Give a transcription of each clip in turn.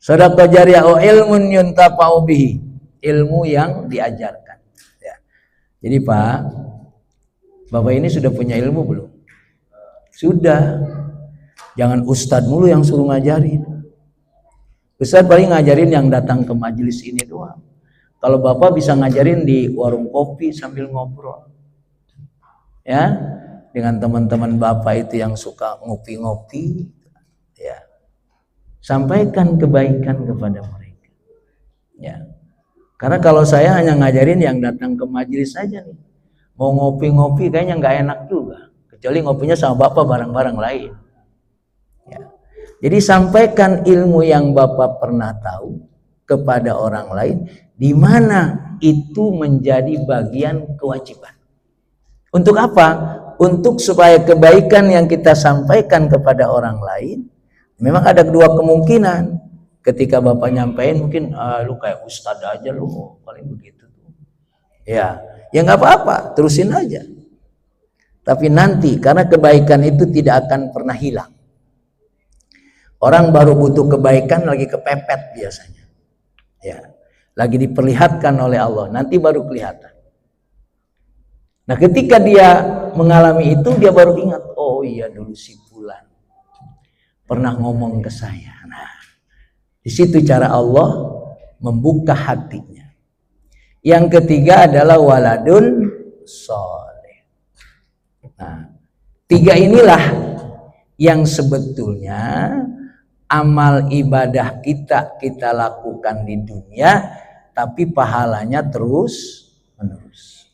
Sedekah jariah ilmun yuntafa'u bihi, ilmu yang diajarkan. Ya. Jadi Pak, Bapak ini sudah punya ilmu belum? Sudah. Jangan ustadz mulu yang suruh ngajarin. Ustadz paling ngajarin yang datang ke majelis ini doang. Kalau Bapak bisa ngajarin di warung kopi sambil ngobrol. Ya, dengan teman-teman Bapak itu yang suka ngopi-ngopi, ya. Sampaikan kebaikan kepada mereka. Ya. Karena kalau saya hanya ngajarin yang datang ke majelis saja nih. Mau ngopi-ngopi kayaknya nggak enak juga. Kecuali ngopinya sama Bapak bareng-bareng lain. Ya. Jadi sampaikan ilmu yang Bapak pernah tahu kepada orang lain, di mana itu menjadi bagian kewajiban. Untuk apa? Untuk supaya kebaikan yang kita sampaikan kepada orang lain, memang ada dua kemungkinan. Ketika Bapak nyampein mungkin lu kayak ustadz aja lu, paling begitu. Ya nggak apa-apa, terusin aja. Tapi nanti karena kebaikan itu tidak akan pernah hilang. Orang baru butuh kebaikan lagi kepepet biasanya. Ya, lagi diperlihatkan oleh Allah, nanti baru kelihatan. Nah, ketika dia mengalami itu, dia baru ingat, oh iya dulu si fulan pernah ngomong ke saya. Nah, di situ cara Allah membuka hatinya. Yang ketiga adalah waladun sholeh. Nah, tiga inilah yang sebetulnya amal ibadah kita lakukan di dunia, tapi pahalanya terus menerus.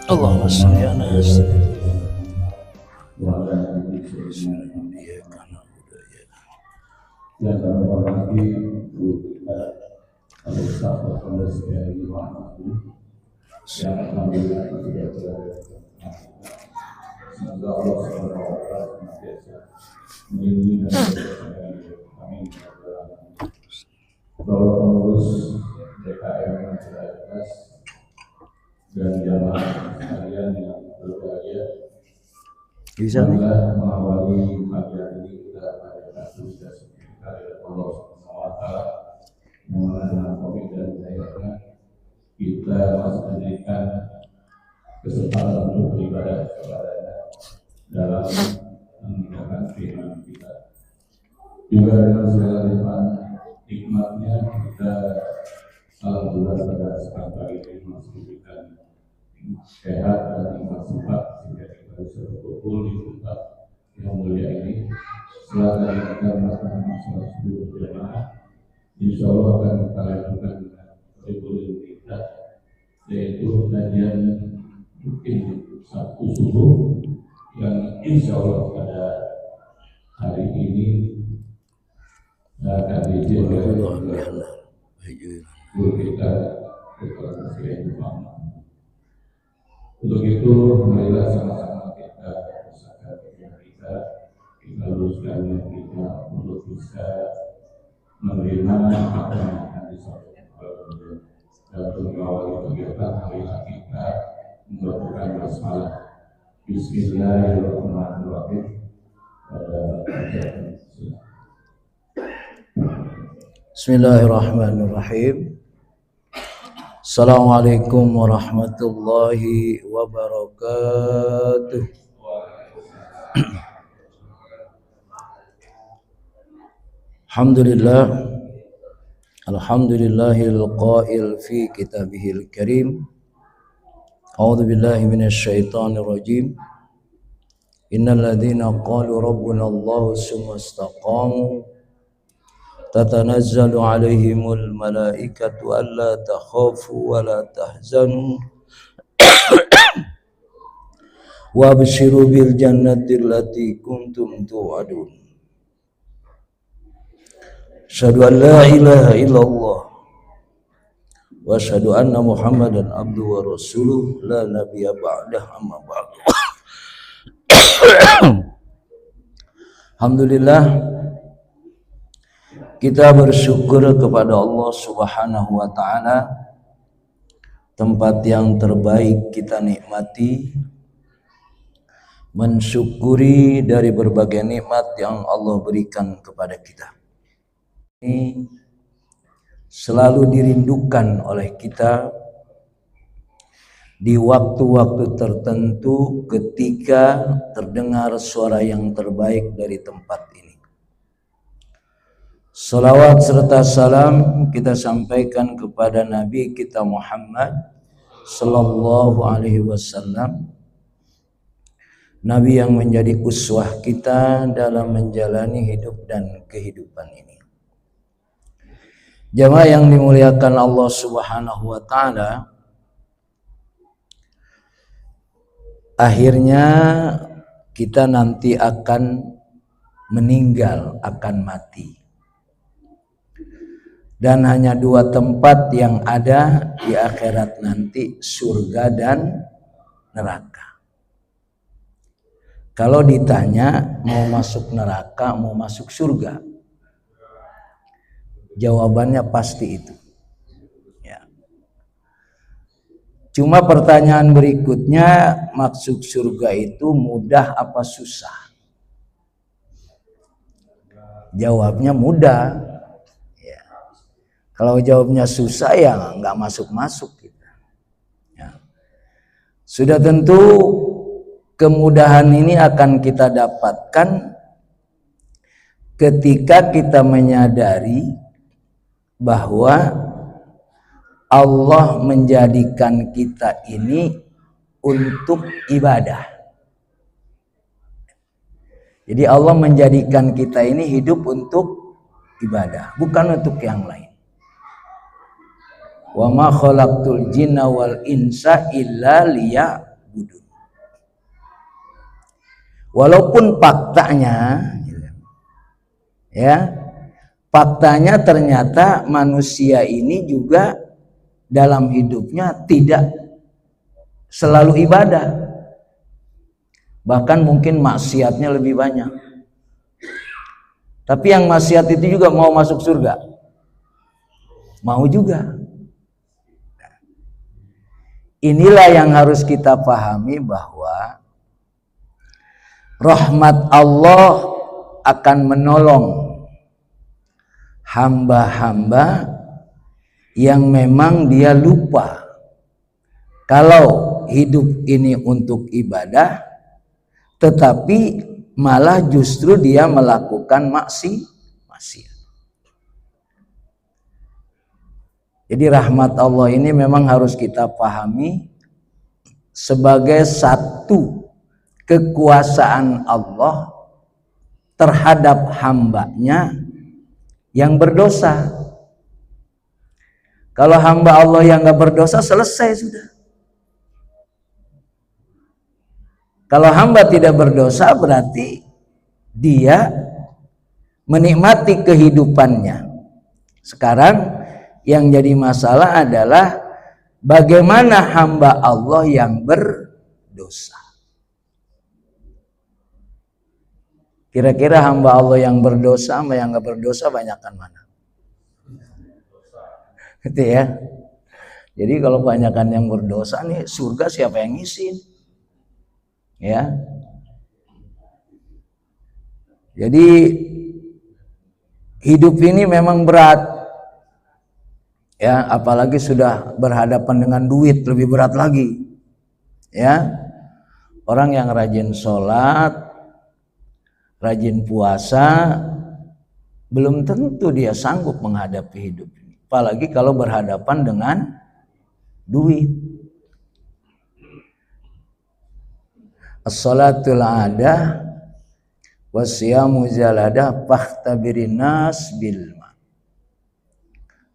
Allahumma sholli ala yang terhormati Ibu kita Al-Ustaz Profesor Yai yang alhamdulillah sudah berada. Semoga Allah SWT senantiasa melindungi dan kami bahwa pengurus DKM yang jelas dan jamaah sekalian yang berbahagia bisa mengawali pagi hari ini kita pada kasus dari Allah SWT yang mana dengan COVID dan hidayahnya kita masih memberikan kesempatan untuk beribadah kepadanya dalam meninggalkan keimanan kita. Juga dengan segala nikmatnya kita alhamdulillah pada saat hari ini masih diberikan sehat dan nikmat sempat sehingga kita bisa berkumpul di tempat yang mulia ini. Setelah kita melaksanakan masalah subuh berjamaah, insya Allah akan kita lakukan kurikulum kita, yaitu kajian mungkin Sabtu subuh yang insya Allah pada hari ini akan dijalankan oleh guru kita Dr. Presiden Muhammad. Untuk itu, marilah sama-sama kita usahakan kita luruskan kita untuk bisa menerima apa yang akan disampaikan dan untuk mengawali kegiatan hari kita melakukan basmalah. Bismillahirrahmanirrahim. Bismillahirrahmanirrahim. Assalamualaikum warahmatullahi wabarakatuh. Alhamdulillah. Alhamdulillahil qail fi kitabihil karim. A'udzu billahi minasyaitonir rajim. Innal ladzina qalu rabbuna Allah tsumma istaqamu tatanazzalu alaihimul malaikatu alla takhafu wa la tahzanu wa abshiru bil jannati allati kuntum tu'adun. Asyhadu an la ilaha illallah wa asyhadu anna Muhammadan abduhu wa rasuluh la nabiyya ba'dah amma ba'du. Alhamdulillah, kita bersyukur kepada Allah Subhanahu wa taala. Tempat yang terbaik kita nikmati, mensyukuri dari berbagai nikmat yang Allah berikan kepada kita. Ini selalu dirindukan oleh kita di waktu-waktu tertentu ketika terdengar suara yang terbaik dari tempat ini. Salawat serta salam kita sampaikan kepada Nabi kita Muhammad sallallahu alaihi wasallam, Nabi yang menjadi uswah kita dalam menjalani hidup dan kehidupan ini. Jamaah yang dimuliakan Allah Subhanahu wa taala, akhirnya kita nanti akan meninggal, akan mati. Dan hanya dua tempat yang ada di akhirat nanti, surga dan neraka. Kalau ditanya mau masuk neraka, mau masuk surga, jawabannya pasti itu. Ya. Cuma pertanyaan berikutnya, masuk surga itu mudah apa susah? Jawabnya mudah. Ya. Kalau jawabnya susah ya nggak masuk-masuk kita. Ya. Sudah tentu kemudahan ini akan kita dapatkan ketika kita menyadari bahwa Allah menjadikan kita ini untuk ibadah. Jadi Allah menjadikan kita ini hidup untuk ibadah, bukan untuk yang lain. Wa ma khalaqtul jinna wal insa illa liya'budun. Walaupun faktanya, ya, faktanya ternyata manusia ini juga dalam hidupnya tidak selalu ibadah. Bahkan mungkin maksiatnya lebih banyak. Tapi yang maksiat itu juga mau masuk surga? Mau juga. Inilah yang harus kita pahami, bahwa rahmat Allah akan menolong hamba-hamba yang memang dia lupa kalau hidup ini untuk ibadah, tetapi malah justru dia melakukan maksiat. Jadi rahmat Allah ini memang harus kita pahami sebagai satu kekuasaan Allah terhadap hambanya yang berdosa. Kalau hamba Allah yang gak berdosa, selesai sudah. Kalau hamba tidak berdosa, berarti dia menikmati kehidupannya. Sekarang yang jadi masalah adalah bagaimana hamba Allah yang berdosa. Kira-kira hamba Allah yang berdosa sama yang gak berdosa banyakan mana? Gitu ya. Jadi kalau banyakan yang berdosa nih, surga siapa yang ngisiin? Ya. Jadi hidup ini memang berat. Ya, apalagi sudah berhadapan dengan duit, lebih berat lagi. Ya. Orang yang rajin sholat, rajin puasa, belum tentu dia sanggup menghadapi hidup ini. Apalagi kalau berhadapan dengan duit. As-salatul adah wasyamu zaladah fakhtabirin nas bilma.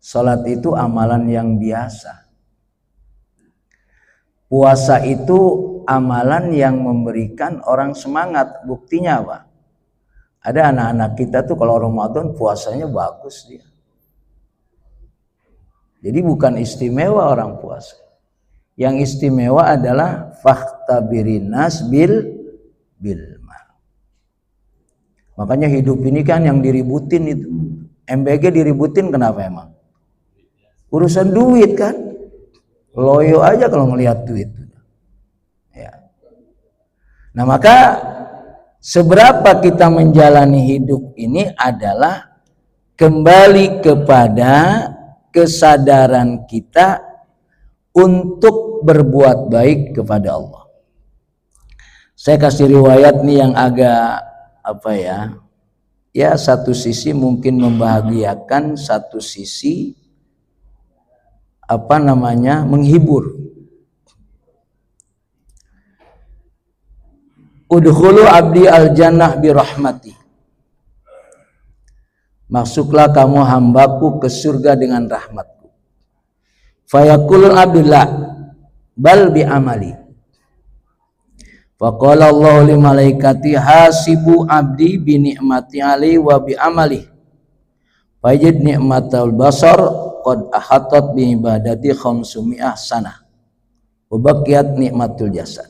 Salat itu amalan yang biasa. puasa itu amalan yang memberikan orang semangat. Buktinya apa? Ada anak-anak kita tuh kalau Ramadan puasanya bagus dia. Jadi bukan istimewa orang puasa. Yang istimewa adalah fakhtabirin nas bil mal. Makanya hidup ini kan yang diributin itu. MBG diributin kenapa emang? Urusan duit kan. Loyo aja kalau ngelihat duit. Ya. Nah, maka seberapa kita menjalani hidup ini adalah kembali kepada kesadaran kita untuk berbuat baik kepada Allah. Saya kasih riwayat nih yang agak ya satu sisi mungkin membahagiakan, satu sisi menghibur. Udkhulu abdi al-jannah bi rahmati. Masuklah kamu hambaku ke surga dengan rahmatku. Fayaqulul abdullah bal bi amali. Faqala Allah li malaikati hasibu abdi bi ni'mati ali wa bi amali. Fajid ni'matul basar qad ahatat bi ibadati khamsumi'ah sanah. Wa baqiyat ni'matul jasad.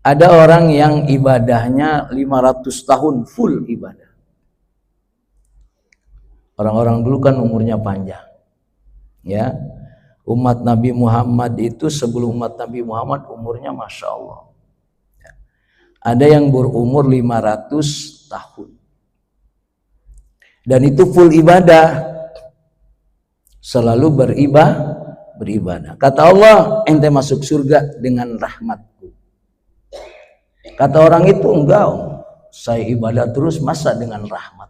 Ada orang yang ibadahnya 500 tahun full ibadah. Orang-orang dulu kan umurnya panjang. Ya. Umat Nabi Muhammad itu sebelum umat Nabi Muhammad umurnya Masya Allah. Ya. Ada yang berumur 500 tahun. Dan itu full ibadah. Selalu beribadah. Kata Allah, ente masuk surga dengan rahmatku. Kata orang itu, enggak, saya ibadah terus masa dengan rahmat.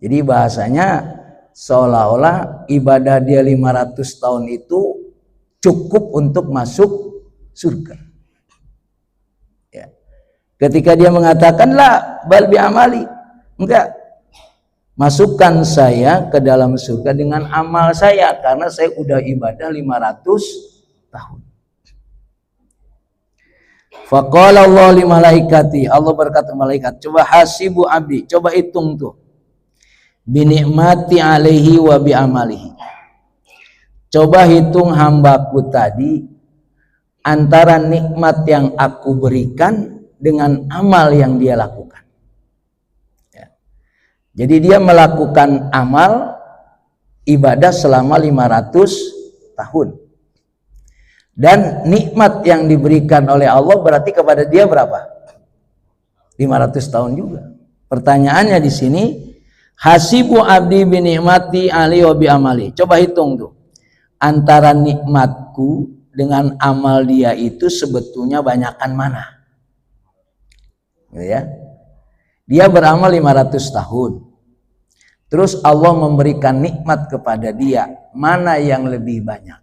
Jadi bahasanya seolah-olah ibadah dia 500 tahun itu cukup untuk masuk surga. Ya. Ketika dia mengatakan la bal bi amali, enggak, masukkan saya ke dalam surga dengan amal saya karena saya udah ibadah 500 tahun. Faqala Allah li malaikati, Allah berkata malaikat, coba hasibu abdi, coba hitung tuh. Binikmati alaihi wa bi amalihi. Coba hitung hambaku tadi antara nikmat yang aku berikan dengan amal yang dia lakukan. Ya. Jadi dia melakukan amal ibadah selama 500 tahun. Dan nikmat yang diberikan oleh Allah berarti kepada dia berapa? 500 tahun juga. Pertanyaannya di sini, hasibu abdi bi ni'mati ali wa bi amali. Coba hitung tuh. Antara nikmatku dengan amal dia itu sebetulnya banyakan mana? Ya. Dia beramal 500 tahun. Terus Allah memberikan nikmat kepada dia, mana yang lebih banyak?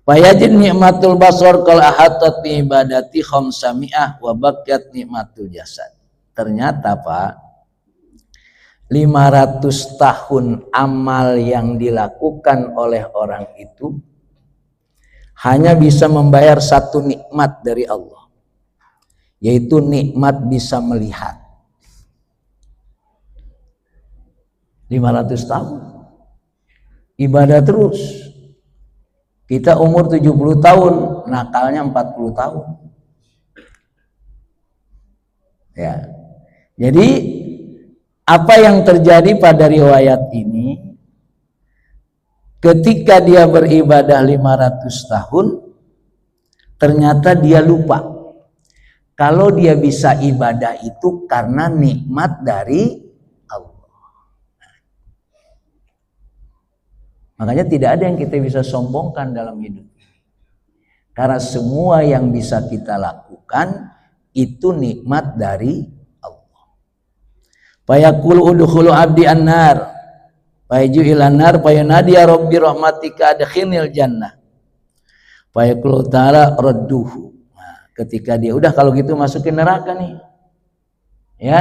Fayajid nikmatul basar qal ahatat bi ibadati khamsami'ah wa baqiyat nikmatul jasad. Ternyata Pak, 500 tahun amal yang dilakukan oleh orang itu hanya bisa membayar satu nikmat dari Allah, yaitu nikmat bisa melihat. 500 tahun ibadah terus. Kita umur 70 tahun, nakalnya 40 tahun. Ya. Jadi apa yang terjadi pada riwayat ini, ketika dia beribadah 500 tahun, ternyata dia lupa kalau dia bisa ibadah itu karena nikmat dari Allah. Makanya tidak ada yang kita bisa sombongkan dalam hidup. Karena semua yang bisa kita lakukan itu nikmat dari Allah. Fayaqul udkhulu abdi annar, fayju ilan nar, fayanadi ya rabbi rahmatika adkhilnil jannah. Fayaqul ta'ala radduhu. Nah, ketika dia udah kalau gitu masukin neraka nih. Ya.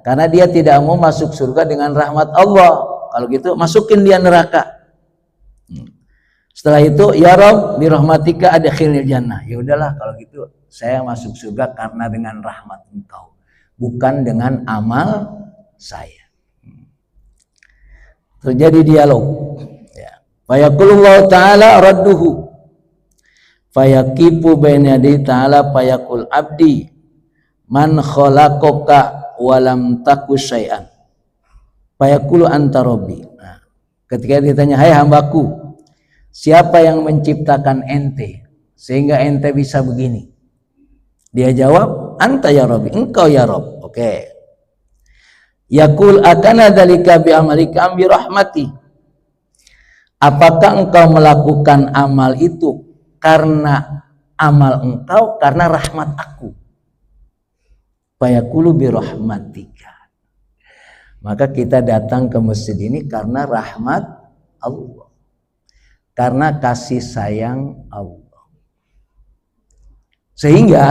Karena dia tidak mau masuk surga dengan rahmat Allah. Kalau gitu masukin dia neraka. Setelah itu, ya Rabb, bi rahmatika adkhilnil jannah. Ya udahlah kalau gitu saya masuk surga karena dengan rahmat Engkau, bukan dengan amal saya. Terjadi dialog. Ya. Fayaqulullahu ta'ala radduhu. Fayaqifu baina yadayhi ta'ala fayaqul abdi man khalaqaka wa lam taku syai'an. Fayaqulu anta rabbi. Nah, ketika ditanya, hai hambaku, siapa yang menciptakan ente sehingga ente bisa begini? Dia jawab, anta ya rabbi, engkau ya Rabb. Oke. Yaqul akana dzalika bi amalika bi rahmati. Apakah engkau melakukan amal itu karena amal engkau, karena rahmat aku? Fayaqulu bi rahmatika. Maka kita datang ke masjid ini karena rahmat Allah, karena kasih sayang Allah. Sehingga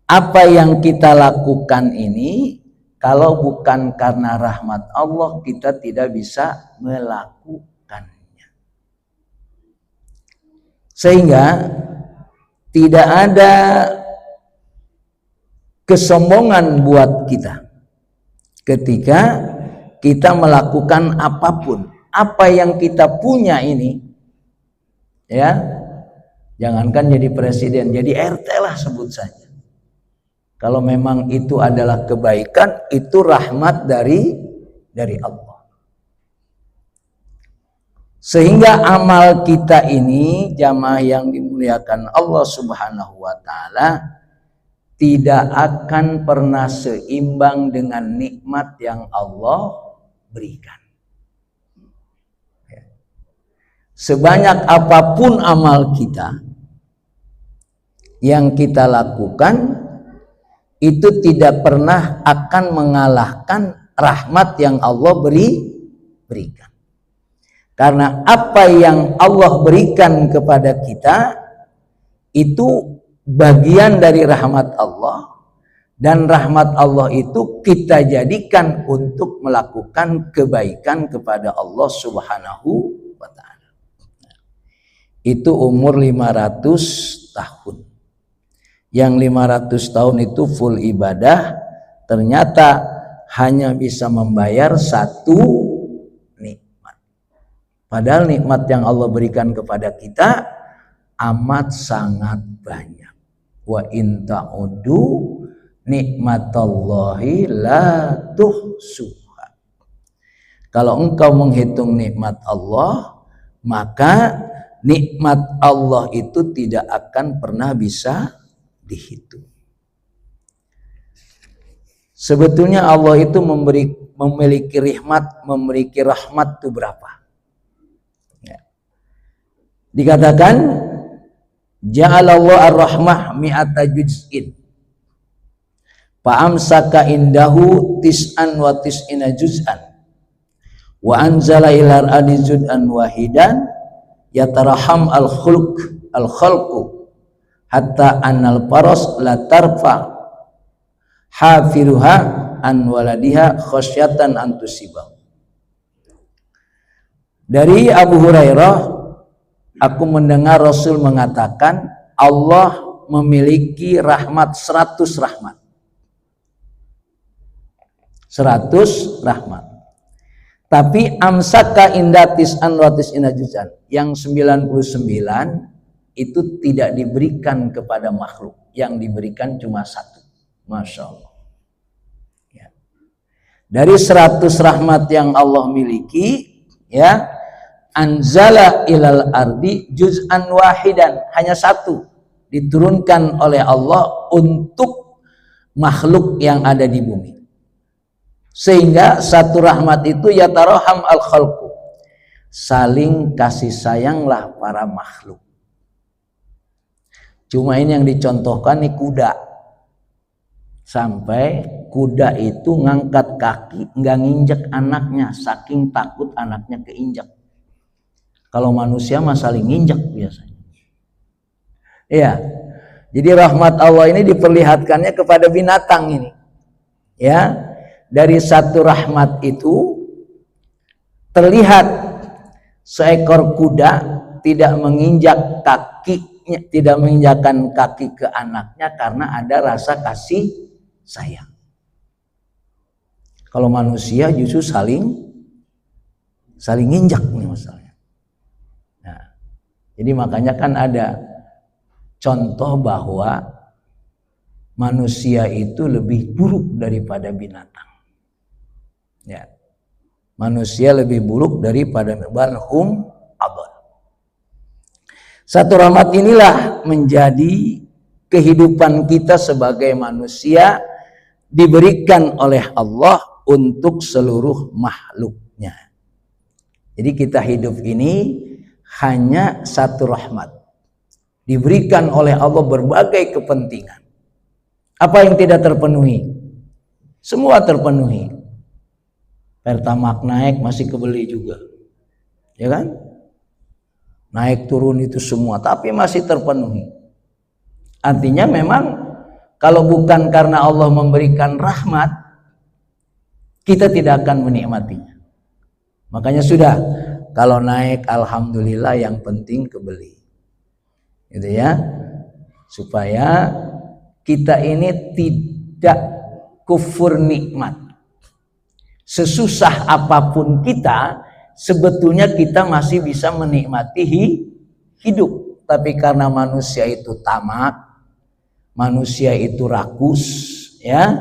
apa yang kita lakukan ini, kalau bukan karena rahmat Allah, kita tidak bisa melakukannya. Sehingga tidak ada kesombongan buat kita ketika kita melakukan apapun. Apa yang kita punya ini, ya, jangankan jadi presiden, jadi RT lah sebut saja. Kalau memang itu adalah kebaikan, itu rahmat dari Allah. Sehingga amal kita ini, jamaah yang dimuliakan Allah Subhanahu wa taala, tidak akan pernah seimbang dengan nikmat yang Allah berikan. Sebanyak apapun amal kita yang kita lakukan, itu tidak pernah akan mengalahkan rahmat yang Allah berikan. Karena apa yang Allah berikan kepada kita itu bagian dari rahmat Allah, dan rahmat Allah itu kita jadikan untuk melakukan kebaikan kepada Allah Subhanahu wa taala. Itu umur 500 tahun. Yang 500 tahun itu full ibadah, ternyata hanya bisa membayar satu nikmat. Padahal nikmat yang Allah berikan kepada kita amat sangat banyak. Wa in ta'udu nikmatallahi la tuhsuha. Kalau engkau menghitung nikmat Allah, maka nikmat Allah itu tidak akan pernah bisa dihitung. Sebetulnya Allah itu memiliki rahmat itu berapa? Ya. Dikatakan ja'alallahu ar-rahmah mi'ata juz'in fa'amsaka indahu tis'an wa tis'ina juz'an wa anzala ilar adi juz'an wahidan yataraham al-khalqu hatta annal paras la tarfa hafiruha an waladiha khasyatan antusibah. Dari Abu Hurairah, aku mendengar Rasul mengatakan Allah memiliki rahmat 100 rahmat. 100 rahmat. Tapi amsaka indatis anwatis inajuzan, yang 99 itu tidak diberikan kepada makhluk, yang diberikan cuma 1. Masya Allah. Ya. Dari 100 rahmat yang Allah miliki, ya, anzala ilal ardi juz'an wahidan, hanya 1 diturunkan oleh Allah untuk makhluk yang ada di bumi. Sehingga 1 rahmat itu yataraham al khalqu, saling kasih sayanglah para makhluk. Cuma ini yang dicontohkan nih kuda. Sampai kuda itu ngangkat kaki nggak nginjek anaknya, saking takut anaknya keinjek. Kalau manusia mah saling nginjek biasanya. Iya. Jadi rahmat Allah ini diperlihatkannya kepada binatang ini. Ya. Dari 1 rahmat itu terlihat seekor kuda tidak menginjak kakinya, tidak menginjakkan kaki ke anaknya karena ada rasa kasih sayang. Kalau manusia justru saling injak nih masalahnya. Nah, jadi makanya kan ada contoh bahwa manusia itu lebih buruk daripada binatang. Ya. Manusia lebih buruk daripada balhum adall. Satu rahmat inilah menjadi kehidupan kita sebagai manusia diberikan oleh Allah untuk seluruh makhluknya. Jadi kita hidup ini hanya satu rahmat. Diberikan oleh Allah berbagai kepentingan. Apa yang tidak terpenuhi? Semua terpenuhi. Pertamax naik masih kebeli juga. Ya kan? Naik turun itu semua, tapi masih terpenuhi. Artinya memang kalau bukan karena Allah memberikan rahmat, kita tidak akan menikmatinya. Makanya sudah, kalau naik alhamdulillah, yang penting kebeli. Gitu ya. Supaya kita ini tidak kufur nikmat. Sesusah apapun kita, sebetulnya kita masih bisa menikmati hidup. Tapi karena manusia itu tamak, manusia itu rakus, ya,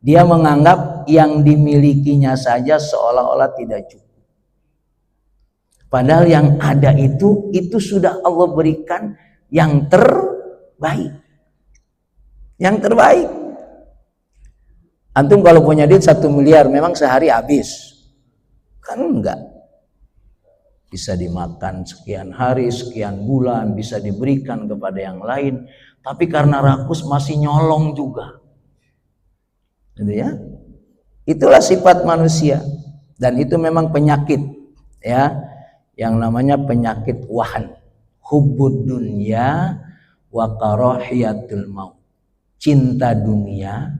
dia menganggap yang dimilikinya saja seolah-olah tidak cukup. Padahal yang ada itu sudah Allah berikan yang terbaik. Yang terbaik. Antum kalau punya duit 1 miliar memang sehari habis. Kan enggak. Bisa dimakan sekian hari, sekian bulan, bisa diberikan kepada yang lain. Tapi karena rakus masih nyolong juga. Gitu ya. Itulah sifat manusia. Dan itu memang penyakit. Ya. Yang namanya penyakit wahan. Hubbud dunya wa karahiyatul maut. Cinta dunia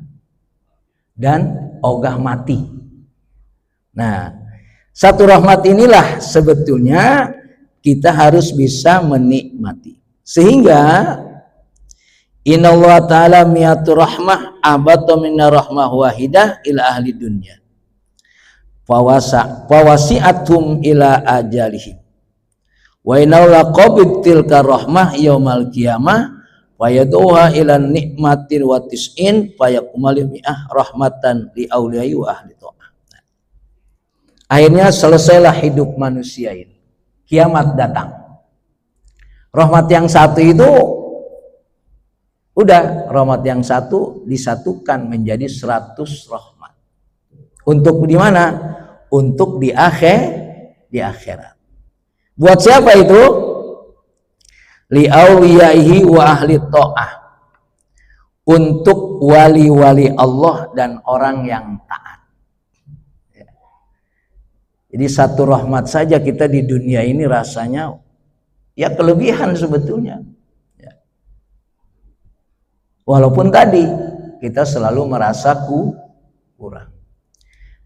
dan ogah mati. Nah, satu rahmat inilah sebetulnya kita harus bisa menikmati. Sehingga innallaha ta'ala mi'atu rahmah abata minna rahmah wahidah ila ahli dunya. Fawasi'atum ila ajalihim. Wa innallaha qabid tilka rahmah yaumal qiyamah wayaduha ilan nikmatin wa tis'in fayakumali mi'ah rahmatan li awliyai wa ahli ta'ah. Akhirnya selesailah hidup manusia ini. Kiamat datang. Rahmat yang satu itu udah, rahmat yang satu disatukan menjadi 100 rahmat. Untuk di mana? Untuk di akhirat. Buat siapa itu? Li awliyaihi wa ahli ta'ah, untuk wali-wali Allah dan orang yang taat. Jadi satu rahmat saja kita di dunia ini rasanya ya kelebihan sebetulnya. Walaupun tadi kita selalu merasa kurang.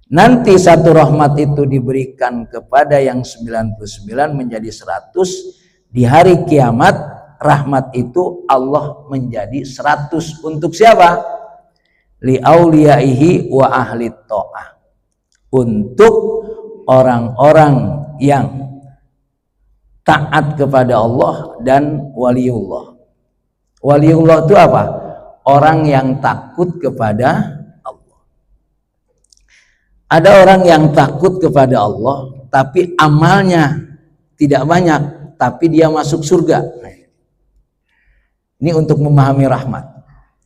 Nanti satu rahmat itu diberikan kepada yang 99 menjadi 100. Di hari kiamat, rahmat itu Allah menjadi 100 untuk siapa? Li auliyaihi wa ahli ta'ah, untuk orang-orang yang taat kepada Allah dan waliullah. Waliullah itu apa? Orang yang takut kepada Allah. Ada orang yang takut kepada Allah tapi amalnya tidak banyak, tapi dia masuk surga. Ini untuk memahami rahmat,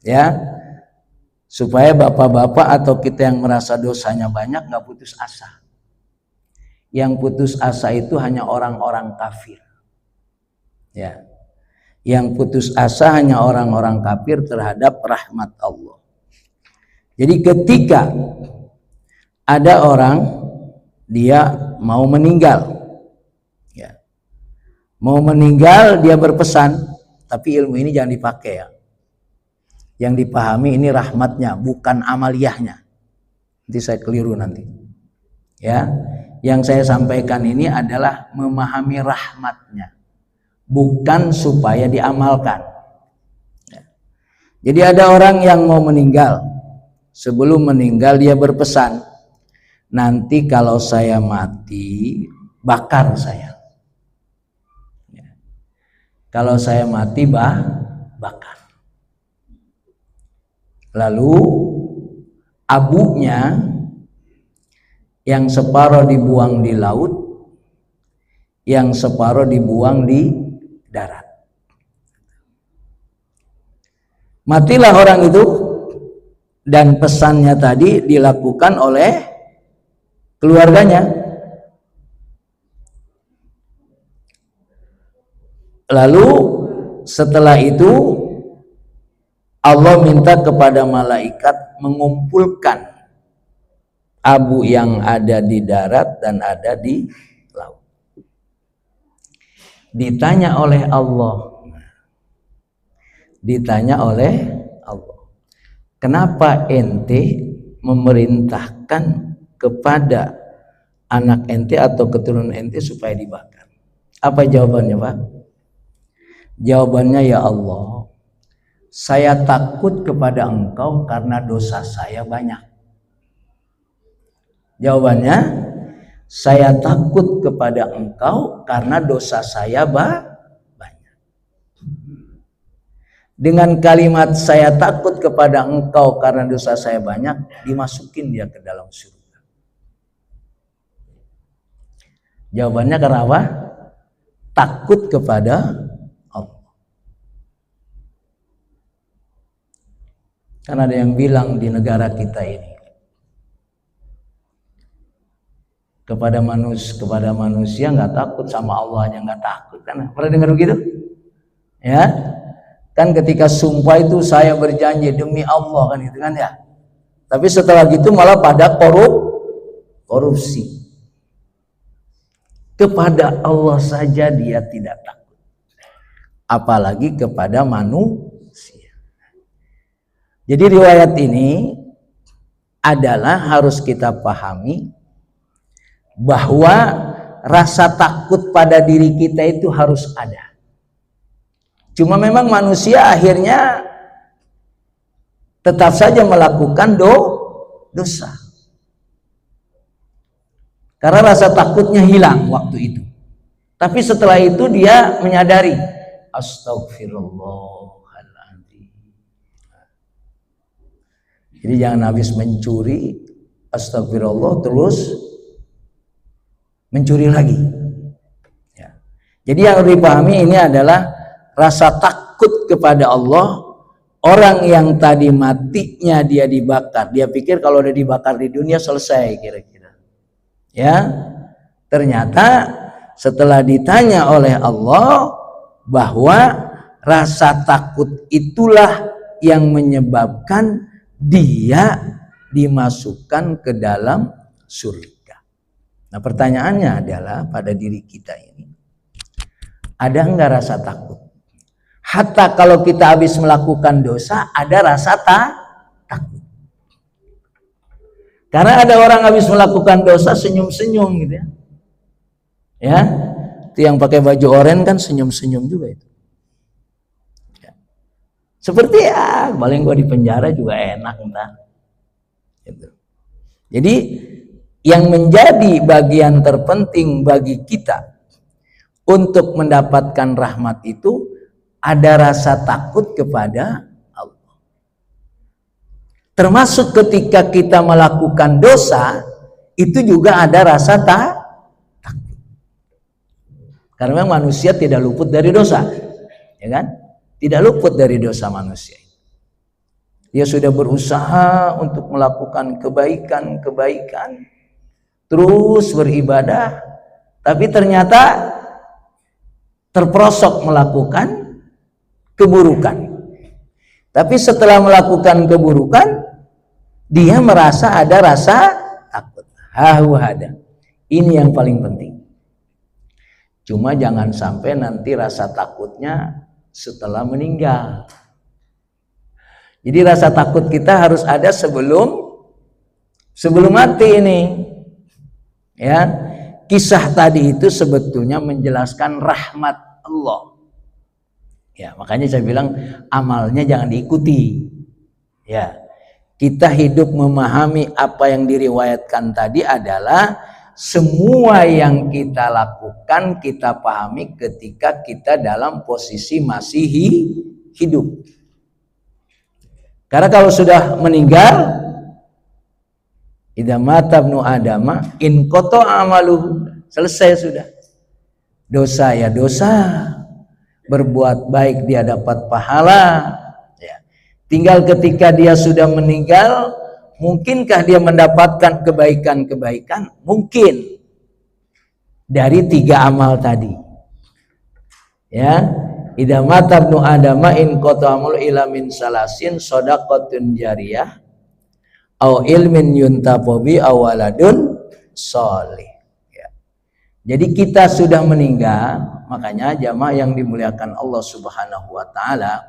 ya, supaya bapak-bapak atau kita yang merasa dosanya banyak nggak putus asa. Yang putus asa itu hanya orang-orang kafir, ya. Yang putus asa hanya orang-orang kafir terhadap rahmat Allah. Jadi ketika ada orang dia mau meninggal, mau meninggal, dia berpesan, tapi ilmu ini jangan dipakai ya. Yang dipahami ini rahmatnya, bukan amaliyahnya. Nanti saya keliru nanti. Ya, yang saya sampaikan ini adalah memahami rahmatnya. bukan supaya diamalkan. Jadi ada orang yang mau meninggal, sebelum meninggal dia berpesan, nanti kalau saya mati bakar saya. Kalau saya mati bakar. Lalu abunya yang separuh dibuang di laut, yang separuh dibuang di darat. Matilah orang itu, dan pesannya tadi dilakukan oleh keluarganya. Lalu setelah itu Allah minta kepada malaikat mengumpulkan abu yang ada di darat dan ada di laut. Ditanya oleh Allah, kenapa ente memerintahkan kepada anak ente atau keturunan ente supaya dibakar? Apa jawabannya, Pak? Jawabannya, ya Allah, saya takut kepada engkau karena dosa saya banyak. Jawabannya, saya takut kepada engkau karena dosa saya banyak. Dengan kalimat saya takut kepada engkau karena dosa saya banyak, dimasukin dia ke dalam surga. Jawabannya karena apa? Takut kepada Allah. Karena ada yang bilang di negara kita ini, kepada manusia nggak takut, sama Allahnya nggak takut. Kan pernah dengar begitu? Ya. Kan ketika sumpah itu saya berjanji demi Allah, kan gitu kan ya. Tapi setelah gitu malah pada korupsi. Kepada Allah saja dia tidak takut, apalagi kepada manusia. Jadi riwayat ini adalah harus kita pahami bahwa rasa takut pada diri kita itu harus ada. Cuma memang manusia akhirnya tetap saja melakukan dosa. Karena rasa takutnya hilang waktu itu. Tapi setelah itu dia menyadari, astagfirullahaladzim. Jadi jangan habis mencuri, astagfirullah, terus mencuri lagi. Ya. Jadi yang harus dipahami ini adalah rasa takut kepada Allah. Orang yang tadi matinya dia dibakar, dia pikir kalau udah dibakar di dunia selesai kira-kira. Ya, ternyata setelah ditanya oleh Allah bahwa rasa takut itulah yang menyebabkan dia dimasukkan ke dalam surga. Nah, pertanyaannya adalah pada diri kita ini, ada enggak rasa takut? Hatta kalau kita habis melakukan dosa, ada rasa takut. Karena ada orang habis melakukan dosa senyum-senyum gitu ya. Ya, itu yang pakai baju oranye kan senyum-senyum juga itu. Ya. Seperti ya, paling gua di penjara juga enak entah. Gitu. Jadi yang menjadi bagian terpenting bagi kita untuk mendapatkan rahmat itu ada rasa takut kepada Allah. Termasuk ketika kita melakukan dosa, itu juga ada rasa takut. Karena memang manusia tidak luput dari dosa, ya kan? Tidak luput dari dosa manusia. Dia sudah berusaha untuk melakukan kebaikan, terus beribadah, tapi ternyata terperosok melakukan keburukan. Tapi setelah melakukan keburukan, dia merasa ada rasa takut. Hahwahada. Ini yang paling penting. Cuma jangan sampai nanti rasa takutnya setelah meninggal. Jadi rasa takut kita harus ada sebelum mati ini. Ya. Kisah tadi itu sebetulnya menjelaskan rahmat Allah. Ya, makanya saya bilang amalnya jangan diikuti. Ya. Kita hidup memahami apa yang diriwayatkan tadi adalah semua yang kita lakukan kita pahami ketika kita dalam posisi masih hidup. Karena kalau sudah meninggal, idza mata ibnu adama in qata amaluhu, selesai sudah. Dosa ya dosa, berbuat baik dia dapat pahala. Ya. Tinggal ketika dia sudah meninggal, mungkinkah dia mendapatkan kebaikan-kebaikan? Mungkin dari 3 amal tadi. Ya, idza mata ibnu adama in qata amalu ila min salasin shadaqatun jariyah au ilmin yuntafabi aw waladun sholih. Ya. Jadi kita sudah meninggal, makanya jamaah yang dimuliakan Allah Subhanahu wa taala,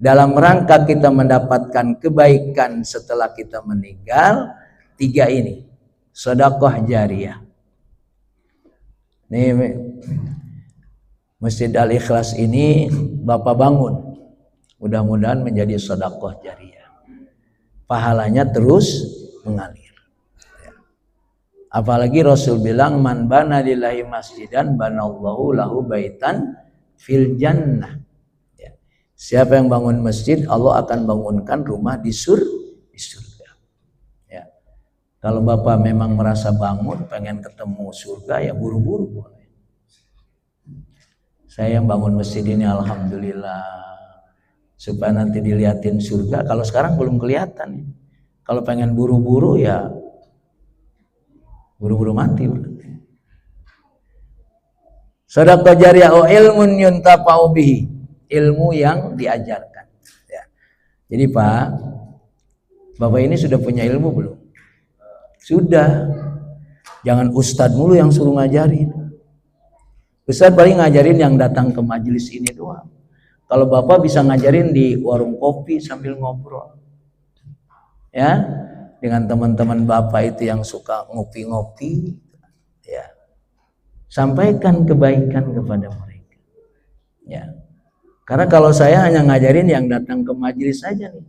dalam rangka kita mendapatkan kebaikan setelah kita meninggal, 3 ini. Sedekah jariyah. Nih Masjid Al-Ikhlas ini Bapak bangun. Mudah-mudahan menjadi sedekah jariyah. Pahalanya terus mengalir. Apalagi Rasul bilang man bana lillahi masjidan banallahu lahu baitan fil jannah. Siapa yang bangun masjid, Allah akan bangunkan rumah di surga. Ya. Kalau Bapak memang merasa bangun, pengen ketemu surga, ya buru-buru boleh. Saya yang bangun masjid ini alhamdulillah, supaya nanti dilihatin surga. Kalau sekarang belum kelihatan. Kalau pengen buru-buru ya buru-buru mati. Sedekah jariyah ilmun yuntafa'u bihi. Ilmu yang diajarkan. Ya. Jadi Pak, Bapak ini sudah punya ilmu belum? Sudah. Jangan ustadz mulu yang suruh ngajarin. Ustadz paling ngajarin yang datang ke majelis ini doang. Kalau Bapak bisa ngajarin di warung kopi sambil ngobrol. Ya, dengan teman-teman Bapak itu yang suka ngopi-ngopi. Ya. Sampaikan kebaikan kepada mereka. Ya. Karena kalau saya hanya ngajarin yang datang ke majelis saja nih,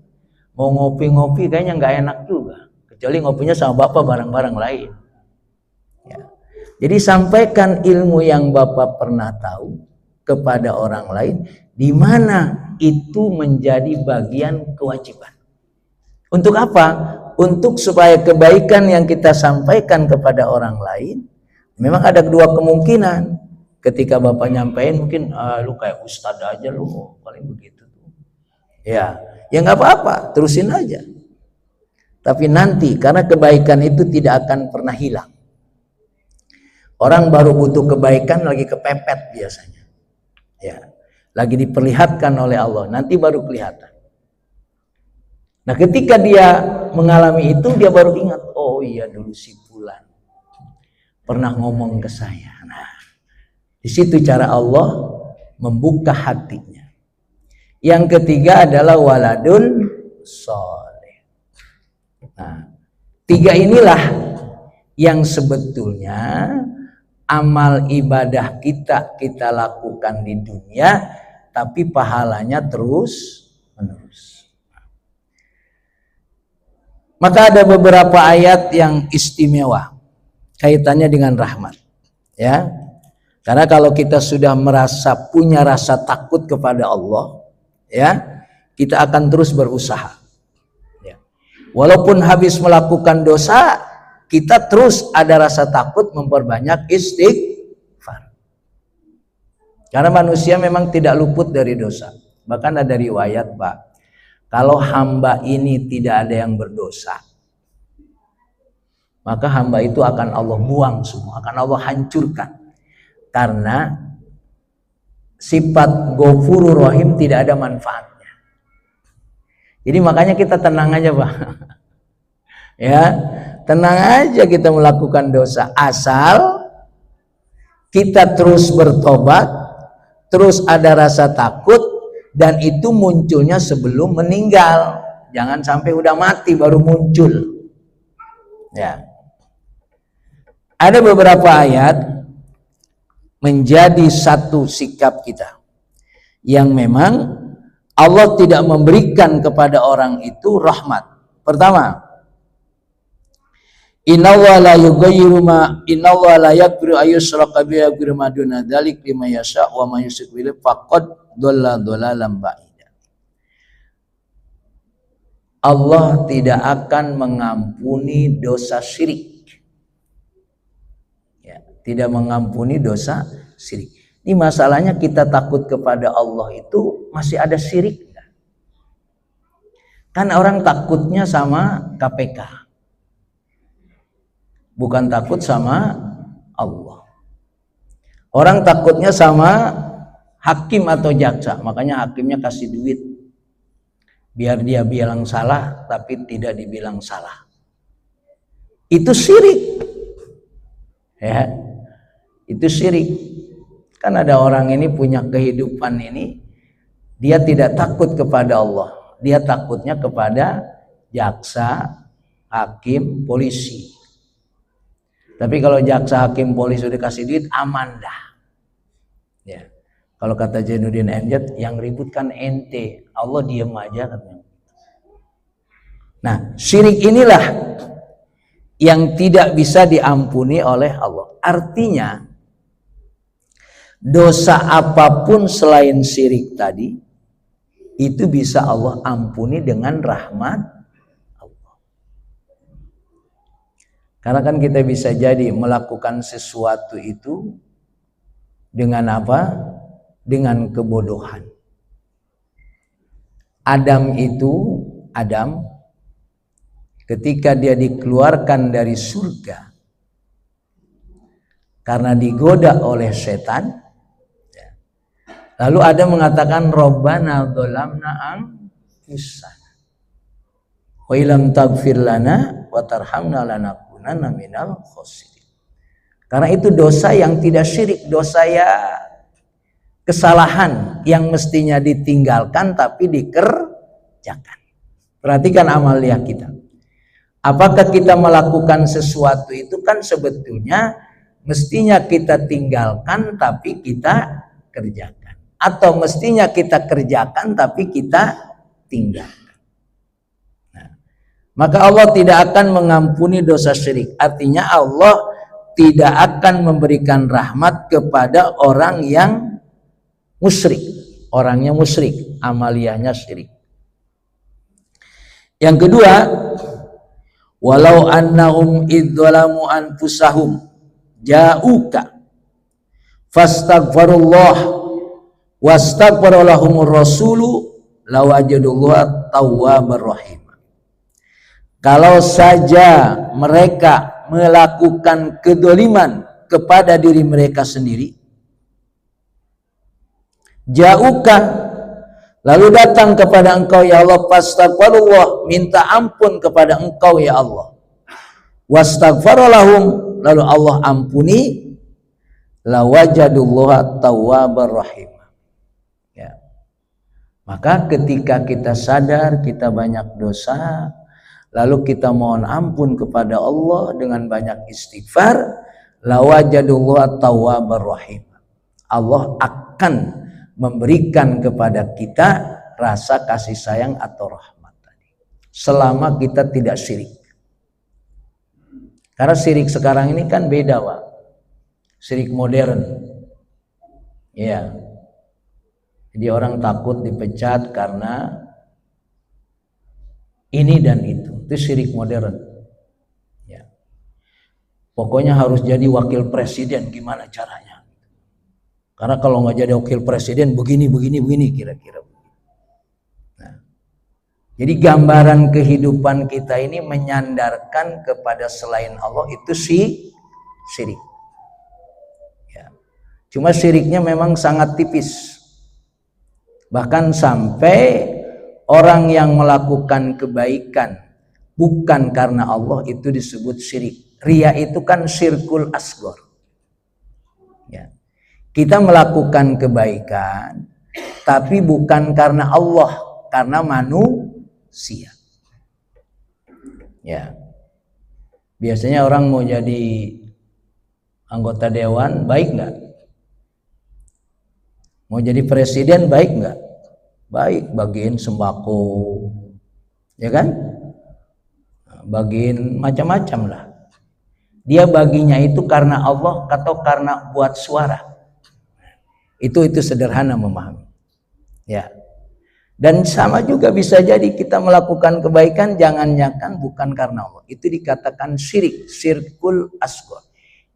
mau ngopi-ngopi kayaknya nggak enak juga, kecuali ngopinya sama Bapak barang-barang lain. Ya. Jadi sampaikan ilmu yang Bapak pernah tahu kepada orang lain, di mana itu menjadi bagian kewajiban. Untuk apa? Untuk supaya kebaikan yang kita sampaikan kepada orang lain, memang ada 2 kemungkinan. Ketika Bapak nyampein mungkin lu kayak ustadz aja lu, paling begitu. Ya nggak apa-apa, terusin aja. Tapi nanti karena kebaikan itu tidak akan pernah hilang. Orang baru butuh kebaikan lagi kepepet biasanya. Ya, lagi diperlihatkan oleh Allah, nanti baru kelihatan. Nah, ketika dia mengalami itu dia baru ingat, oh iya dulu si fulan pernah ngomong ke saya. Nah, di situ cara Allah membuka hatinya. Yang ketiga adalah waladun sholih. Nah, 3 inilah yang sebetulnya amal ibadah kita lakukan di dunia, tapi pahalanya terus menerus. Maka ada beberapa ayat yang istimewa kaitannya dengan rahmat. Ya. Karena kalau kita sudah punya rasa takut kepada Allah, ya, kita akan terus berusaha. Ya. Walaupun habis melakukan dosa, kita terus ada rasa takut memperbanyak istighfar. Karena manusia memang tidak luput dari dosa. Bahkan ada riwayat, Pak, kalau hamba ini tidak ada yang berdosa, maka hamba itu akan Allah buang semua, akan Allah hancurkan. Karena sifat Ghafurur Rahim tidak ada manfaatnya. Jadi makanya kita tenang aja, Pak. Ya, tenang aja kita melakukan dosa, asal kita terus bertobat, terus ada rasa takut, dan itu munculnya sebelum meninggal. Jangan sampai udah mati baru muncul. Ya. Ada beberapa ayat menjadi satu sikap kita. yang memang Allah tidak memberikan kepada orang itu rahmat. Pertama, innallaha la yughayyiru ma innallaha la yaghfiru ayyushraka bihi wa yaghfiru ma duna dzalik liman yasha wa may yusyrik bihi faqad dhalla dhalalan ba'ida. Allah tidak akan mengampuni dosa syirik. Ya, tidak mengampuni dosa syirik. Ini masalahnya kita takut kepada Allah itu masih ada syirik. Kan orang takutnya sama KPK. Bukan takut sama Allah. Orang takutnya sama hakim atau jaksa. Makanya hakimnya kasih duit. Biar dia bilang salah tapi tidak dibilang salah. Itu syirik. Ya. Itu syirik. Kan ada orang ini punya kehidupan ini, dia tidak takut kepada Allah. Dia takutnya kepada jaksa, hakim, polisi. Tapi kalau jaksa, hakim, polisi udah kasih duit, aman dah. Ya. Kalau kata Jainuddin Amjad, yang ribut kan ente, Allah diem aja katanya. Nah, syirik inilah yang tidak bisa diampuni oleh Allah. Artinya, dosa apapun selain syirik tadi, itu bisa Allah ampuni dengan rahmat Allah. Karena kan kita bisa jadi melakukan sesuatu itu dengan apa? Dengan kebodohan. Adam ketika dia dikeluarkan dari surga karena digoda oleh setan, lalu Adam mengatakan Rabbana dzalamna anfusana wa illam taghfir lana wa tarhamna lanakunanna minal khosirin. Karena itu dosa yang tidak syirik, dosa ya kesalahan yang mestinya ditinggalkan tapi dikerjakan. Perhatikan amalia kita. Apakah kita melakukan sesuatu itu kan sebetulnya mestinya kita tinggalkan tapi kita kerjakan. Atau mestinya kita kerjakan tapi kita tinggalkan. Nah, maka Allah tidak akan mengampuni dosa syirik. Artinya Allah tidak akan memberikan rahmat kepada orang yang musyrik. Orangnya musyrik, amaliyahnya syirik. Yang kedua, walau annahum idzalamu anfusahum ja'uka fastaghfirullah wastaghfara lahumur rasulu lawajadullaha tawwabar rahim. Kalau saja mereka melakukan kedoliman kepada diri mereka sendiri, ja'uka, lalu datang kepada engkau ya Allah, fastaghfirullah, minta ampun kepada engkau ya Allah, wastaghfara lahum, lalu Allah ampuni, lawajadullaha tawwabar rahim. Ya. Maka ketika kita sadar kita banyak dosa, lalu kita mohon ampun kepada Allah dengan banyak istighfar, lawajadullaha tawwabar rahim. Allah akan memberikan kepada kita rasa kasih sayang atau rahmat tadi, selama kita tidak syirik. Karena syirik sekarang ini kan beda, Pak. Syirik modern. Ya. Jadi orang takut dipecat karena ini dan itu. Itu syirik modern. Ya. Pokoknya harus jadi wakil presiden, gimana caranya? Karena kalau nggak jadi wakil presiden begini kira-kira. Nah, jadi gambaran kehidupan kita ini menyandarkan kepada selain Allah itu syirik. Ya. Cuma syiriknya memang sangat tipis. Bahkan sampai orang yang melakukan kebaikan bukan karena Allah itu disebut syirik. Riya itu kan syirkul asghar. Ya. Kita melakukan kebaikan tapi bukan karena Allah, karena manusia. Ya. Biasanya orang mau jadi anggota dewan, baik nggak? Mau jadi presiden baik nggak? Baik, bagiin sembako, ya kan? Bagiin macam-macam lah. Dia baginya itu karena Allah atau karena buat suara. Itu sederhana memahami. Ya. Dan sama juga bisa jadi kita melakukan kebaikan jangan-jangan bukan karena Allah. Itu dikatakan syirik, syirkul asghar.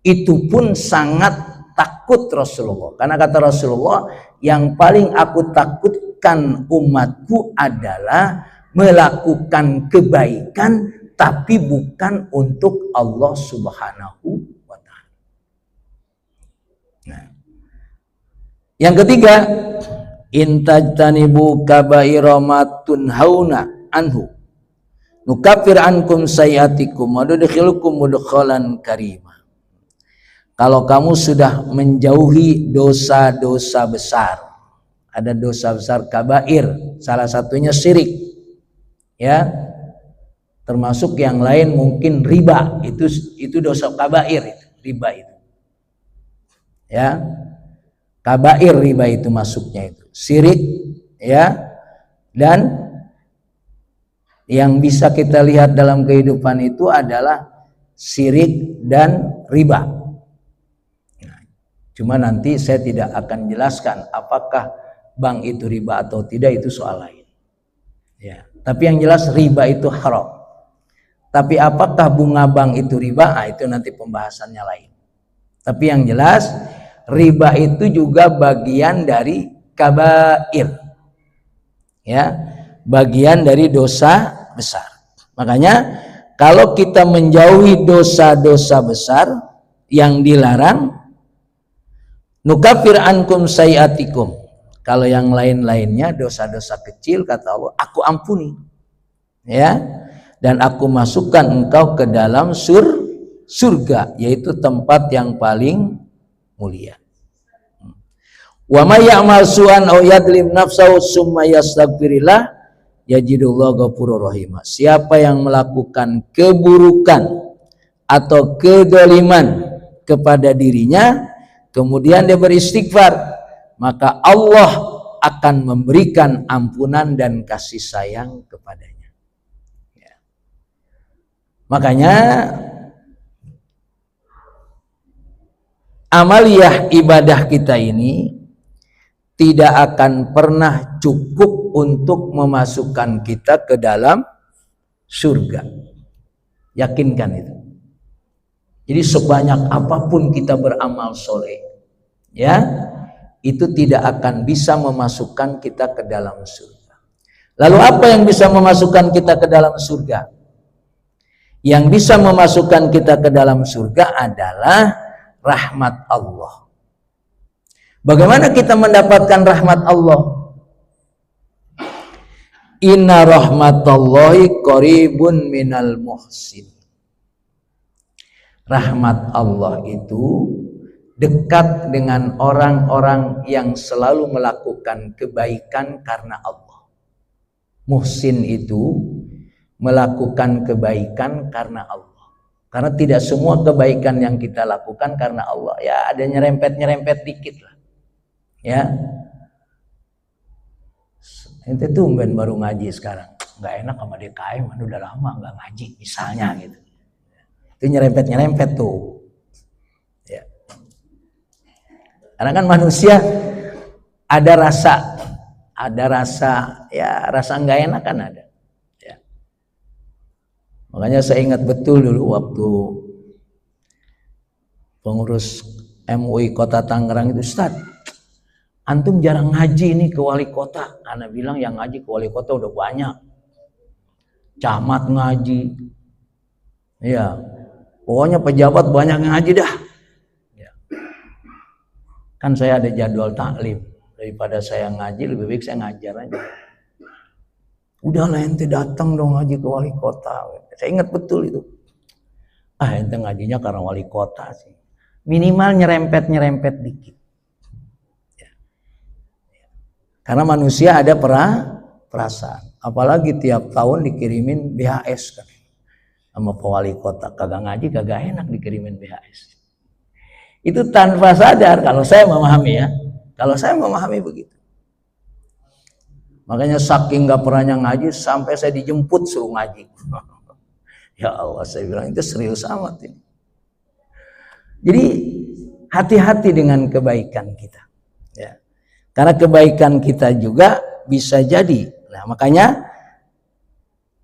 Itu pun sangat takut Rasulullah. Karena kata Rasulullah, yang paling aku takutkan umatku adalah melakukan kebaikan tapi bukan untuk Allah Subhanahu wa ta'ala. Nah. Yang ketiga, intajtanibu kabaira ma tunhauna anhu nukaffir ankum sayiatikum wa nudkhilukum mudkhalan karima. Kalau kamu sudah menjauhi dosa-dosa besar, ada dosa besar kabair, salah satunya syirik, ya, termasuk yang lain mungkin riba, itu dosa kabair, itu riba itu, ya, kabair riba itu masuknya itu syirik, ya. Dan yang bisa kita lihat dalam kehidupan itu adalah syirik dan riba. Cuma nanti saya tidak akan jelaskan apakah bank itu riba atau tidak, itu soal lain. Ya, tapi yang jelas riba itu haram. Tapi apakah bunga bank itu riba? Nah, itu nanti pembahasannya lain. Tapi yang jelas riba itu juga bagian dari kabair. Ya, bagian dari dosa besar. Makanya kalau kita menjauhi dosa-dosa besar yang dilarang, nukafir ankum sayiatikum. Kalau yang lain-lainnya dosa-dosa kecil kata Allah, aku ampuni. Ya. Dan aku masukkan engkau ke dalam surga, yaitu tempat yang paling mulia. Wa may ya'mal su'an aw yadlim nafsahu summa yastaghfirillah yajidullahu ghafurur rahim. Siapa yang melakukan keburukan atau kedoliman kepada dirinya, kemudian dia beristighfar, maka Allah akan memberikan ampunan dan kasih sayang kepadanya. Ya. Makanya amaliyah ibadah kita ini tidak akan pernah cukup untuk memasukkan kita ke dalam surga. Yakinkan itu. Jadi sebanyak apapun kita beramal soleh, ya, itu tidak akan bisa memasukkan kita ke dalam surga. Lalu apa yang bisa memasukkan kita ke dalam surga? Yang bisa memasukkan kita ke dalam surga adalah rahmat Allah. Bagaimana kita mendapatkan rahmat Allah? Inna rahmatallahi qaribun minal muhsin. Rahmat Allah itu dekat dengan orang-orang yang selalu melakukan kebaikan karena Allah. Muhsin itu melakukan kebaikan karena Allah. Karena tidak semua kebaikan yang kita lakukan karena Allah. Ya ada nyerempet-nyerempet dikit lah. Ya. Ente tumben baru ngaji sekarang. Nggak enak sama DKM, udah lama nggak ngaji misalnya gitu. Itu nyerempet-nyerempet tuh. Ya. Karena kan manusia ada rasa ya, rasa nggak enak kan ada. Ya. Makanya saya ingat betul dulu waktu pengurus MUI Kota Tangerang itu, Ustaz, antum jarang ngaji nih ke wali kota. Ana bilang yang ngaji ke wali kota udah banyak. Camat ngaji. Ya. Pokoknya pejabat banyak ngaji dah. Ya. Kan saya ada jadwal taklim. Daripada saya ngaji, lebih baik saya ngajar aja. Udahlah ente datang dong ngaji ke wali kota. Saya ingat betul itu. Ente ngajinya karena wali kota sih. Minimal nyerempet-nyerempet dikit. Ya. Karena manusia ada perasaan. Apalagi tiap tahun dikirimin BHS kan. Sama Pak Wali Kota, kagak ngaji kagak enak dikirimin BHS. Itu tanpa sadar, kalau saya memahami ya, Kalau saya memahami begitu. Makanya saking gak pernahnya ngaji sampai saya dijemput suruh ngaji. Ya Allah, saya bilang itu serius amat ini. Jadi hati-hati dengan kebaikan kita. Ya. Karena kebaikan kita juga bisa jadi. Nah, makanya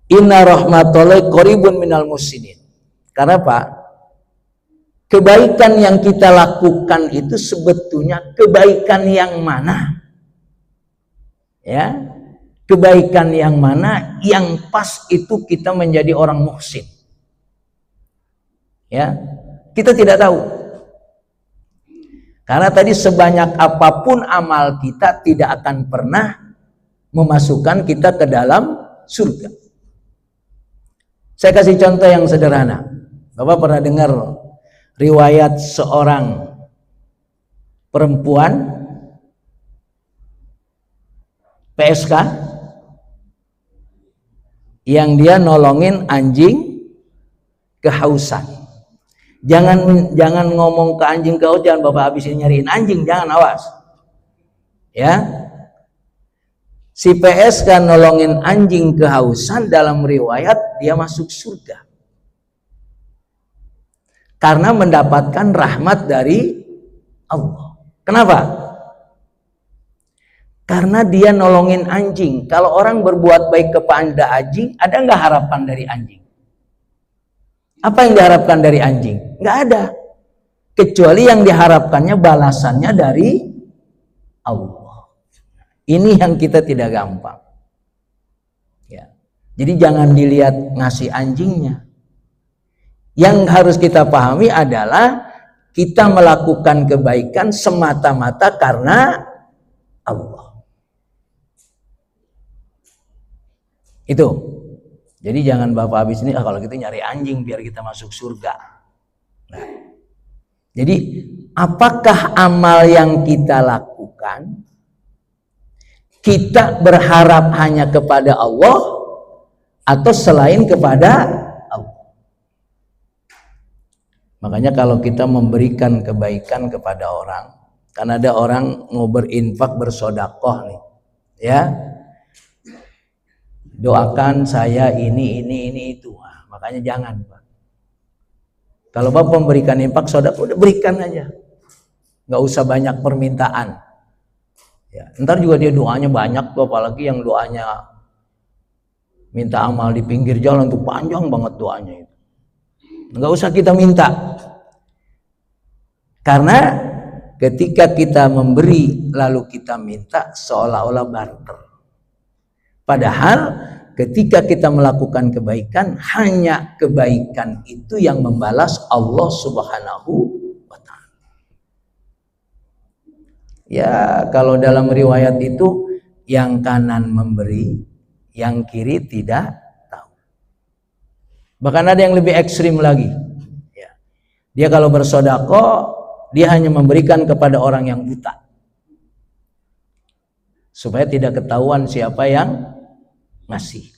inna rahmatullahi qaribun minal muhsinin. Karena Pak, kebaikan yang kita lakukan itu sebetulnya kebaikan yang mana? Ya. Kebaikan yang mana yang pas itu kita menjadi orang muhsin. Ya. Kita tidak tahu. Karena tadi sebanyak apapun amal kita tidak akan pernah memasukkan kita ke dalam surga. Saya kasih contoh yang sederhana. Bapak pernah dengar riwayat seorang perempuan PSK yang dia nolongin anjing kehausan. Jangan ngomong ke anjing kehausan, jangan Bapak habisin nyariin anjing, jangan, awas. Ya. Si PSK nolongin anjing kehausan, dalam riwayat dia masuk surga. Karena mendapatkan rahmat dari Allah. Kenapa? Karena dia nolongin anjing. Kalau orang berbuat baik kepada anjing, ada nggak harapan dari anjing? Apa yang diharapkan dari anjing? Nggak ada. Kecuali yang diharapkannya balasannya dari Allah. Ini yang kita tidak gampang. Ya. Jadi jangan dilihat ngasih anjingnya. Yang harus kita pahami adalah kita melakukan kebaikan semata-mata karena Allah. Itu. Jadi jangan Bapak habis ini kalau gitu nyari anjing biar kita masuk surga. Nah, jadi apakah amal yang kita lakukan kita berharap hanya kepada Allah atau selain kepada Allah? Makanya kalau kita memberikan kebaikan kepada orang, kan ada orang mau berinfak bersodakoh nih, ya. Doakan saya ini itu. Nah, makanya jangan, Pak. Kalau Bapak memberikan infak sedekah, udah berikan aja. Nggak usah banyak permintaan. Ya, ntar juga dia doanya banyak tuh, apalagi yang doanya minta amal di pinggir jalan tuh panjang banget doanya itu. Nggak usah kita minta. Karena ketika kita memberi lalu kita minta seolah-olah barter. Padahal ketika kita melakukan kebaikan, hanya kebaikan itu yang membalas Allah Subhanahu wa ta'ala. Ya, kalau dalam riwayat itu yang kanan memberi, yang kiri tidak tahu. Bahkan ada yang lebih ekstrim lagi. Ya. Dia kalau bersedekah, dia hanya memberikan kepada orang yang buta. Supaya tidak ketahuan siapa yang ngasih.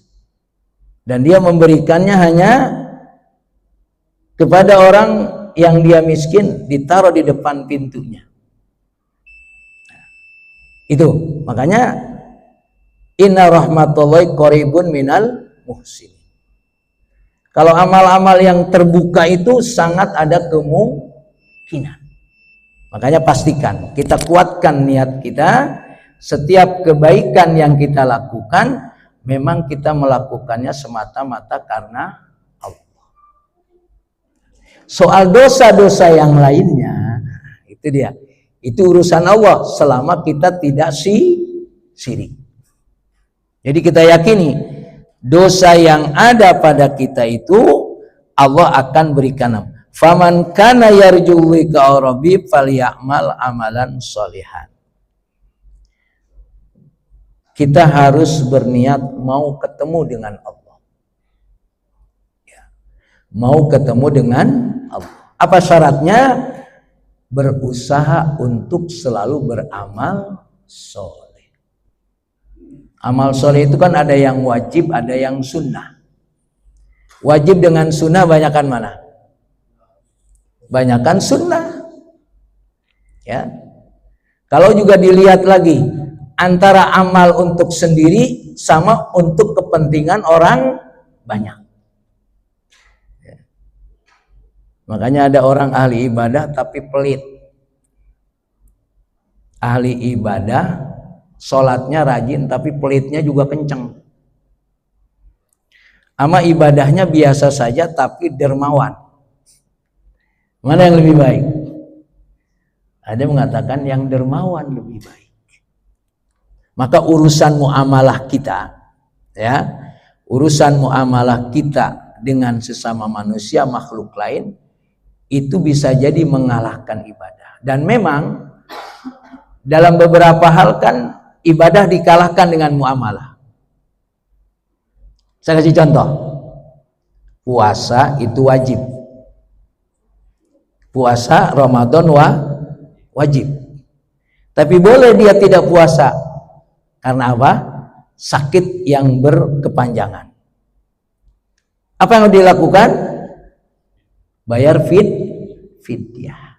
Dan dia memberikannya hanya kepada orang yang dia miskin, ditaruh di depan pintunya. Itu makanya inna rahmatullahi qaribun minal muhsin. Kalau amal-amal yang terbuka itu sangat ada kemungkinan. Makanya pastikan kita kuatkan niat kita, setiap kebaikan yang kita lakukan memang kita melakukannya semata-mata karena Allah. Soal dosa-dosa yang lainnya, itu dia. Itu urusan Allah selama kita tidak syirik. Jadi kita yakini dosa yang ada pada kita itu Allah akan berikan. Faman kana yarju liqa rabbi falyamal amalan sholihan. Kita harus berniat mau ketemu dengan Allah. Ya. Mau ketemu dengan Allah. Apa syaratnya? Berusaha untuk selalu beramal soleh. Amal soleh itu kan ada yang wajib, ada yang sunnah. Wajib dengan sunnah banyakan mana? Banyakan sunnah. Ya. Kalau juga dilihat lagi antara amal untuk sendiri sama untuk kepentingan orang banyak. Makanya ada orang ahli ibadah tapi pelit. Ahli ibadah, sholatnya rajin tapi pelitnya juga kenceng. Ama ibadahnya biasa saja tapi dermawan. Mana yang lebih baik? Ada mengatakan yang dermawan lebih baik. Maka urusan muamalah kita, ya, urusan muamalah kita dengan sesama manusia makhluk lain itu bisa jadi mengalahkan ibadah. Dan memang dalam beberapa hal kan ibadah dikalahkan dengan muamalah. Saya kasih contoh. Puasa itu wajib. Puasa Ramadan wajib. Tapi boleh dia tidak puasa. Karena apa? Sakit yang berkepanjangan. Apa yang dilakukan? Bayar fidyah.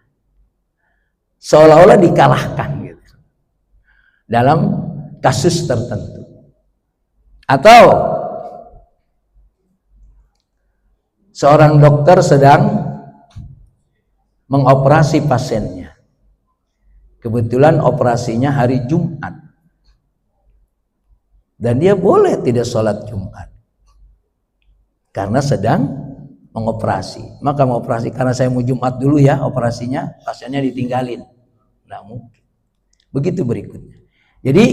Seolah-olah dikalahkan gitu. Dalam kasus tertentu. Atau seorang dokter sedang mengoperasi pasiennya. Kebetulan operasinya hari Jumat. Dan dia boleh tidak sholat Jumat. Karena sedang mengoperasi. Maka mengoperasi karena saya mau Jumat dulu ya operasinya, pasiennya ditinggalin. Nggak mungkin. Begitu berikutnya. Jadi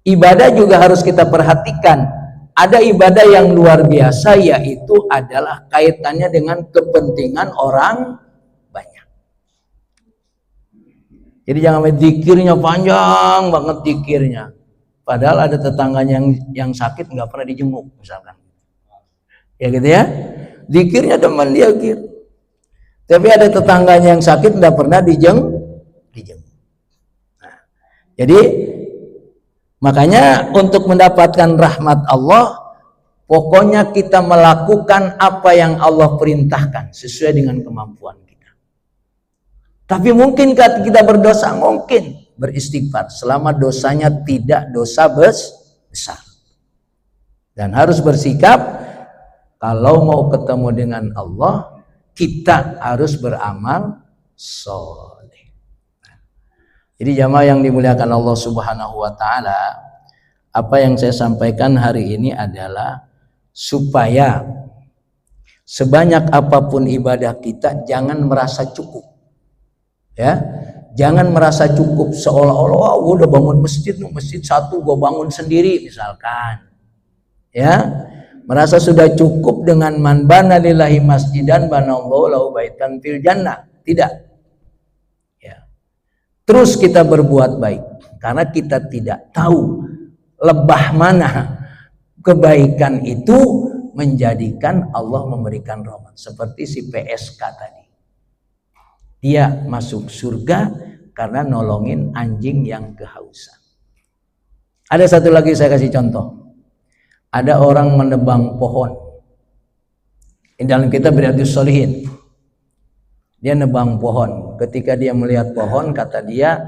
ibadah juga harus kita perhatikan. Ada ibadah yang luar biasa, yaitu adalah kaitannya dengan kepentingan orang banyak. Jadi jangan zikirnya panjang banget zikirnya. Padahal ada tetangganya yang sakit nggak pernah dijenguk misalkan. Ya gitu ya. Zikirnya teman dia gitu. Tapi ada tetangganya yang sakit nggak pernah dijenguk. Nah, jadi makanya untuk mendapatkan rahmat Allah, pokoknya kita melakukan apa yang Allah perintahkan sesuai dengan kemampuan kita. Tapi mungkinkah kita berdosa? Mungkin. Beristighfar selama dosanya tidak dosa besar. Dan harus bersikap kalau mau ketemu dengan Allah, kita harus beramal soleh. Jadi jamaah yang dimuliakan Allah Subhanahu wa taala, apa yang saya sampaikan hari ini adalah supaya sebanyak apapun ibadah kita jangan merasa cukup. Ya, jangan merasa cukup seolah-olah udah bangun masjid satu gua bangun sendiri misalkan. Ya, merasa sudah cukup dengan man bana lillahi masjidan banallahu lahu baitan fil jannah. Tidak. Ya. Terus kita berbuat baik karena kita tidak tahu lebah mana kebaikan itu menjadikan Allah memberikan rahmat. Seperti si PSK tadi. Dia masuk surga karena nolongin anjing yang kehausan. Ada satu lagi saya kasih contoh. Ada orang menebang pohon. Di dalam kitab Riyadhus Shalihin. Dia nebang pohon. Ketika dia melihat pohon, kata dia,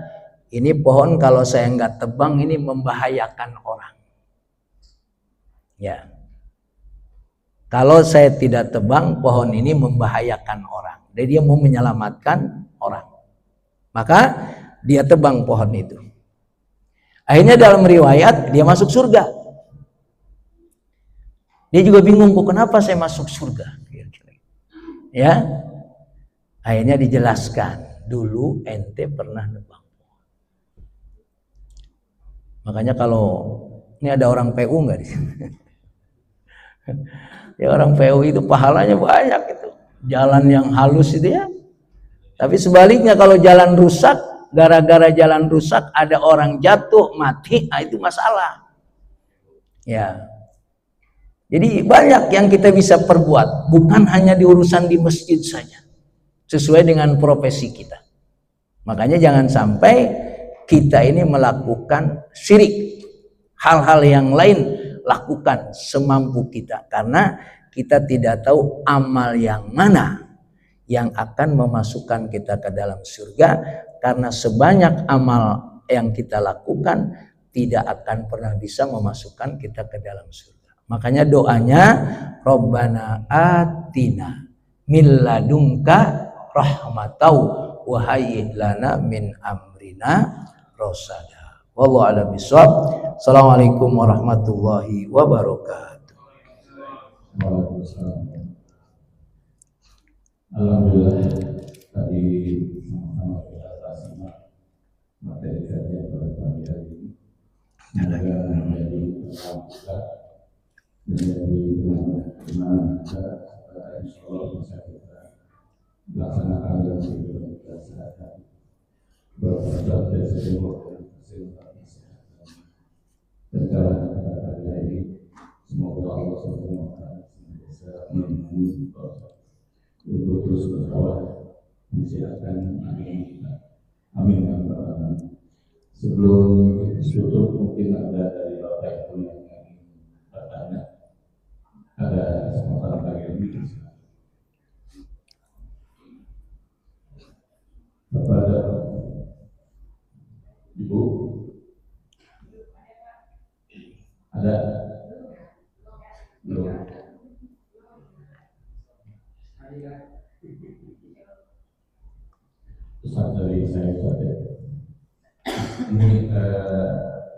ini pohon kalau saya nggak tebang ini membahayakan orang. Ya. Kalau saya tidak tebang, pohon ini membahayakan orang. Dan dia mau menyelamatkan orang. Maka dia tebang pohon itu. Akhirnya dalam riwayat dia masuk surga. Dia juga bingung, kok kenapa saya masuk surga? Ya. Akhirnya dijelaskan, dulu ente pernah nebang. Makanya kalau ini ada orang PU nggak di sini? Ya orang PU itu pahalanya banyak itu. Jalan yang halus itu ya. Tapi sebaliknya kalau jalan rusak, gara-gara jalan rusak ada orang jatuh mati, nah itu masalah. Ya. Jadi banyak yang kita bisa perbuat, bukan hanya di urusan di masjid saja. Sesuai dengan profesi kita. Makanya jangan sampai kita ini melakukan syirik. Hal-hal yang lain lakukan semampu kita, karena kita tidak tahu amal yang mana yang akan memasukkan kita ke dalam surga, karena sebanyak amal yang kita lakukan tidak akan pernah bisa memasukkan kita ke dalam surga. Makanya doanya Rabbana atina min ladunka rahmatau wa hayyi lana min amrina rasada. Wallahu a'lam bishawab. Assalamualaikum warahmatullahi wabarakatuh. Waalaikumsalam. Alhamdulillah, tadi sama-sama kita simak materi kajian pada pagi hari ini. Semoga menjadi pengalaman kita, menjadi pengalaman kita, insya Allah bisa kita laksanakan dan kita sehat. Berkat dari seluruh kesehatan dan cara kita pagi hari ini, semoga Allah SWT bisa melindungi untuk terus berkawal, silakan, amin, amin. Sebelum tutup, mungkin ada dari Bapak Ibu yang ingin bertanya, ada kesempatan bagi ini. Bapak ada, Ibu ada, belum. Pesan dari saya saja. Ini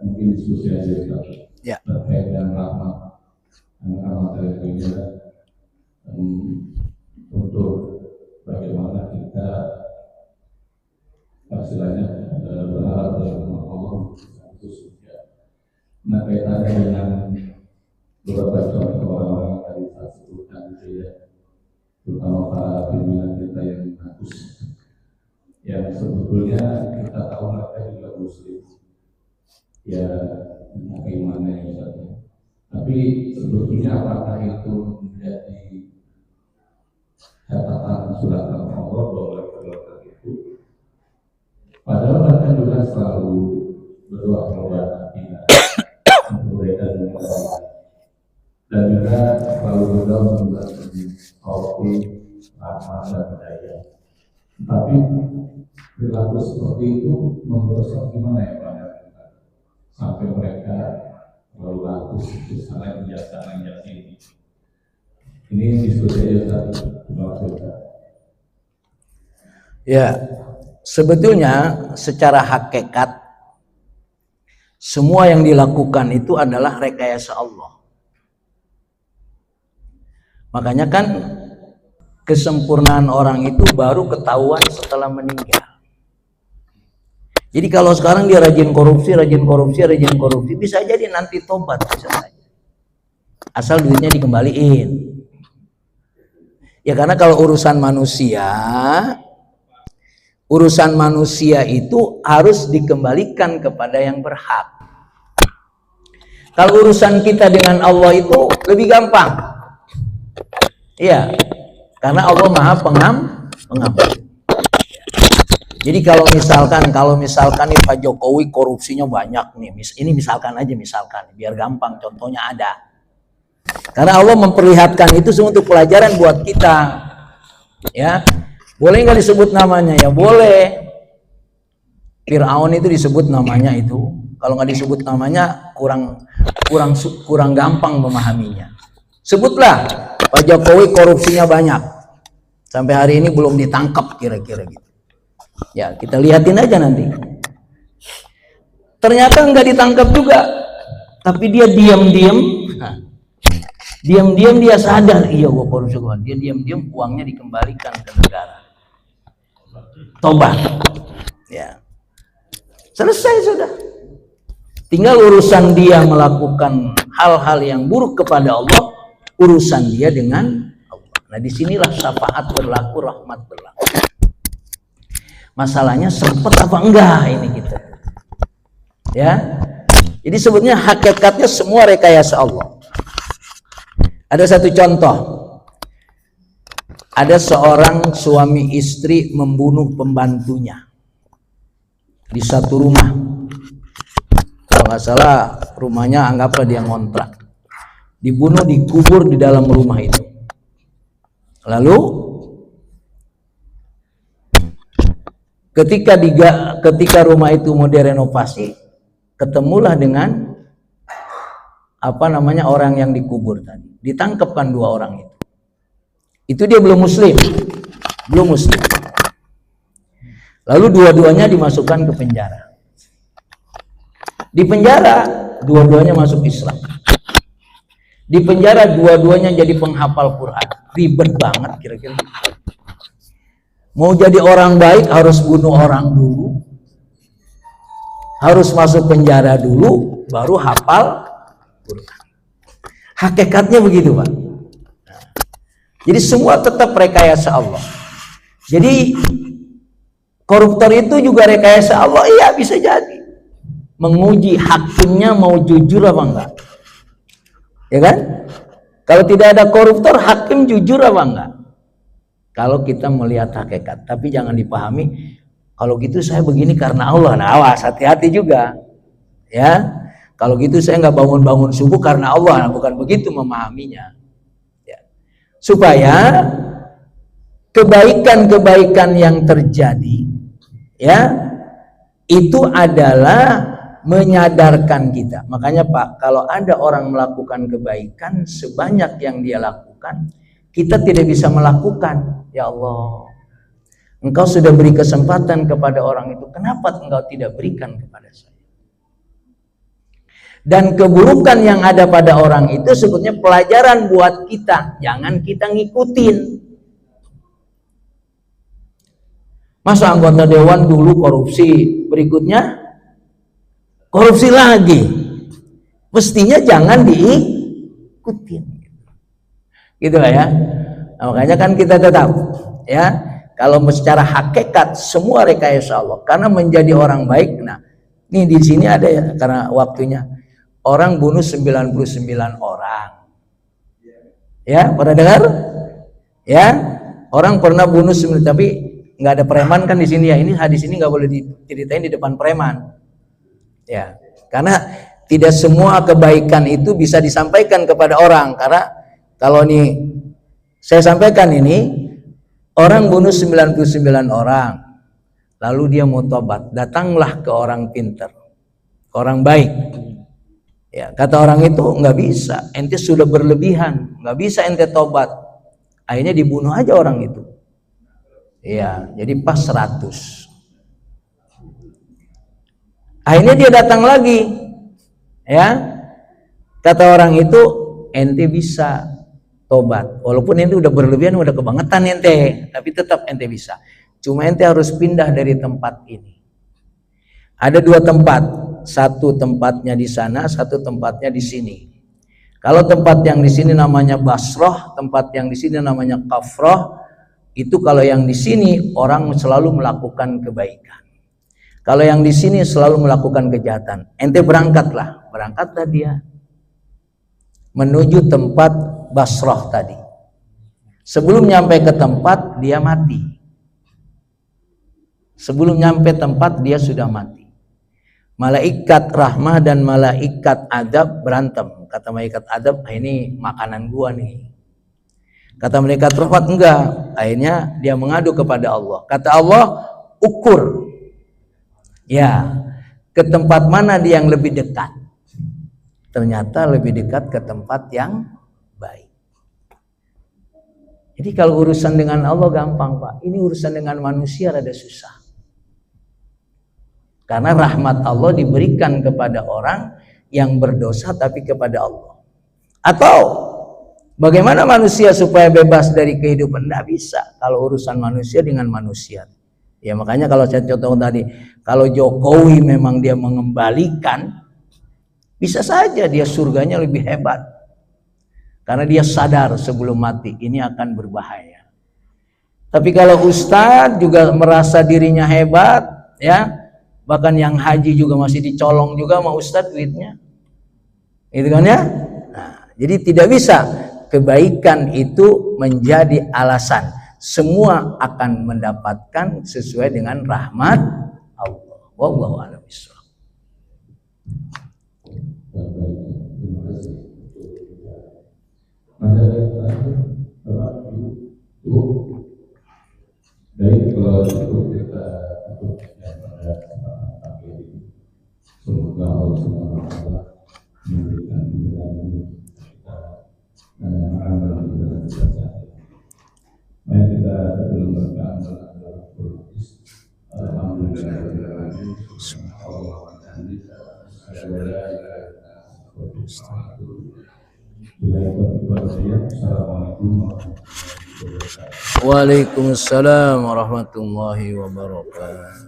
mungkin diskusi aja Ya. terkait dengan rahmat, materi ini untuk bagaimana kita istilahnya berharap dari Allah itu surga. Nah, kaitannya dengan beberapa contoh orang-orang yang tadi saya sebutkan itu ya, terutama para pimpinan kita yang bagus, yang sebetulnya kita tahu mereka juga muslim, ya bagaimana ya Ustaz. Tapi sebetulnya apakah itu menjadi catatan surat Allah bahwa mereka itu, padahal mereka juga selalu berdoa kepada kita untuk mereka dan juga selalu berdoa untuk taufiq, rahmat dan hidayah. Tapi perilaku seperti itu membuat gimana ya Pak? Sampai mereka lalu laku di sana ini. Ini diskusi aja tadi. Ya, sebetulnya secara hakikat semua yang dilakukan itu adalah rekayasa Allah. Makanya kan kesempurnaan orang itu baru ketahuan setelah meninggal. Jadi kalau sekarang dia rajin korupsi, bisa jadi nanti tobat, bisa saja. Asal duitnya dikembaliin. Ya karena kalau urusan manusia itu harus dikembalikan kepada yang berhak. Kalau urusan kita dengan Allah itu lebih gampang. Iya, karena Allah Maha Pengampun. Jadi kalau misalkan nih Pak Jokowi korupsinya banyak nih, ini misalkan biar gampang, contohnya ada. Karena Allah memperlihatkan itu semua untuk pelajaran buat kita. Ya, boleh nggak disebut namanya? Ya boleh. Fir'aun itu disebut namanya itu. Kalau nggak disebut namanya kurang gampang memahaminya. Sebutlah Pak Jokowi korupsinya banyak. Sampai hari ini belum ditangkap kira-kira gitu. Ya kita lihatin aja nanti. Ternyata nggak ditangkap juga, tapi dia diam-diam dia sadar iya gua korupsi gua. Dia diam-diam uangnya dikembalikan ke negara. Tobat. Ya. Selesai sudah. Tinggal urusan dia melakukan hal-hal yang buruk kepada Allah, urusan dia dengan Allah. Nah disinilah syafaat berlaku, rahmat berlaku. Masalahnya sempat apa enggak ini kita. Ya. Jadi sebetulnya hakikatnya semua rekayasa Allah. Ada satu contoh. Ada seorang suami istri membunuh pembantunya di satu rumah. Kalau nggak salah rumahnya anggaplah dia ngontrak. Dibunuh, dikubur di dalam rumah itu. Lalu Ketika rumah itu mau direnovasi, ketemulah dengan orang yang dikubur tadi. Ditangkapkan 2 orang itu. Itu dia belum muslim. Lalu dua-duanya dimasukkan ke penjara. Di penjara dua-duanya masuk Islam. Di penjara dua-duanya jadi penghafal Quran. Ribet banget kira-kira. Mau jadi orang baik harus bunuh orang dulu. Harus masuk penjara dulu baru hafal Quran. Hakikatnya begitu, Pak. Jadi semua tetap rekayasa Allah. Jadi koruptor itu juga rekayasa Allah, iya bisa jadi. Menguji hakimnya mau jujur apa enggak. Ya kan? Kalau tidak ada koruptor, hakim jujur apa enggak? Kalau kita melihat hakikat, tapi jangan dipahami kalau gitu saya begini karena Allah. Nah, awas, hati-hati juga. Ya. Kalau gitu saya nggak bangun-bangun subuh karena Allah. Nah, bukan begitu memahaminya. Ya. Supaya kebaikan-kebaikan yang terjadi ya itu adalah menyadarkan kita. Makanya Pak, kalau ada orang melakukan kebaikan sebanyak yang dia lakukan, kita tidak bisa melakukan. Ya Allah, Engkau sudah beri kesempatan kepada orang itu, kenapa Engkau tidak berikan kepada saya? Dan keburukan yang ada pada orang itu sebetulnya pelajaran buat kita, jangan kita ngikutin. Masa anggota dewan dulu korupsi, berikutnya korupsi lagi? Mestinya jangan diikutin. Gitu lah ya. Nah, makanya kan kita tetap ya, kalau secara hakikat semua rekayasa Allah karena menjadi orang baik. Nah, ini di sini ada ya, karena waktunya orang bunuh 99 orang. Ya, pernah dengar? Ya, orang pernah bunuh 9, tapi nggak ada preman kan di sini ya. Ini hadis ini nggak boleh diceritain di depan preman. Ya, karena tidak semua kebaikan itu bisa disampaikan kepada orang. Karena kalau nih saya sampaikan ini, orang bunuh 99 orang, lalu dia mau tobat, datanglah ke orang pintar, orang baik. Ya, kata orang itu nggak bisa, ente sudah berlebihan, nggak bisa ente tobat. Akhirnya dibunuh aja orang itu. Ya, jadi pas 100. Akhirnya dia datang lagi, ya. Kata orang itu, ente bisa tobat, walaupun ente udah berlebihan, udah kebangetan ente, tapi tetap ente bisa. Cuma ente harus pindah dari tempat ini. Ada 2 tempat, satu tempatnya di sana, satu tempatnya di sini. Kalau tempat yang di sini namanya Basrah, tempat yang di sini namanya Kafrah. Itu kalau yang di sini orang selalu melakukan kebaikan. Kalau yang di sini selalu melakukan kejahatan. Ente berangkatlah dia menuju tempat Basrah tadi. Sebelum nyampe ke tempat dia mati. Sebelum nyampe tempat dia sudah mati. Malaikat rahmah dan malaikat adab berantem. Kata malaikat adab, ini makanan gua nih. Kata malaikat rahmat, enggak. Akhirnya dia mengadu kepada Allah. Kata Allah, ukur. Ya, ke tempat mana dia yang lebih dekat? Ternyata lebih dekat ke tempat yang baik. Jadi kalau urusan dengan Allah gampang Pak, ini urusan dengan manusia rada susah. Karena rahmat Allah diberikan kepada orang yang berdosa tapi kepada Allah. Atau bagaimana manusia supaya bebas dari kehidupan? Tidak bisa kalau urusan manusia dengan manusia. Ya makanya kalau saya contoh tadi, kalau Jokowi memang dia mengembalikan, bisa saja dia surganya lebih hebat. Karena dia sadar sebelum mati ini akan berbahaya. Tapi kalau ustadz juga merasa dirinya hebat, ya, bahkan yang haji juga masih dicolong juga sama ustadz duitnya, itu kan ya. Nah, jadi tidak bisa kebaikan itu menjadi alasan. Semua akan mendapatkan sesuai dengan rahmat Allah. Wallahu a'lam bishawab. Baik, kalau itu kita berbahagia pada pagi ini. Semoga Allah Subhanahu wa Ta'ala memberikan pencerahan kita amal ibadah kita. Mari kita berdoa dalam berdoa. Alhamdulillah. Waalaikumsalam warahmatullahi wabarakatuh.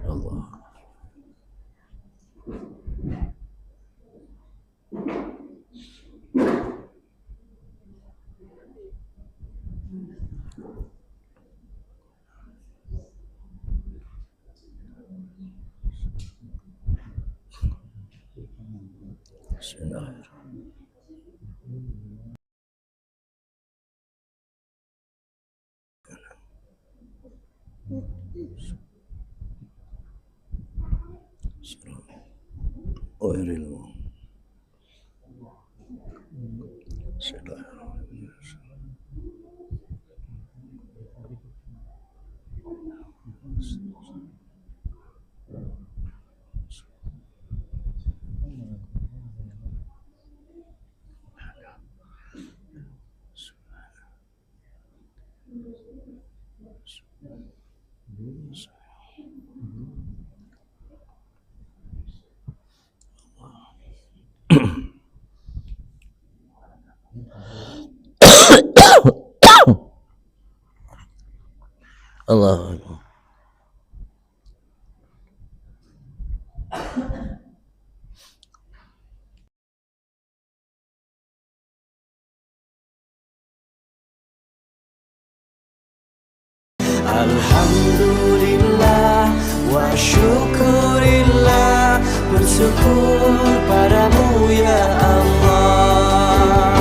Allah. Bismillahirrahmanirrahim. Allah. Alhamdulillah wa syukurillah, bersyukur padamu ya Allah.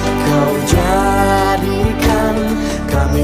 Kau jadikan kami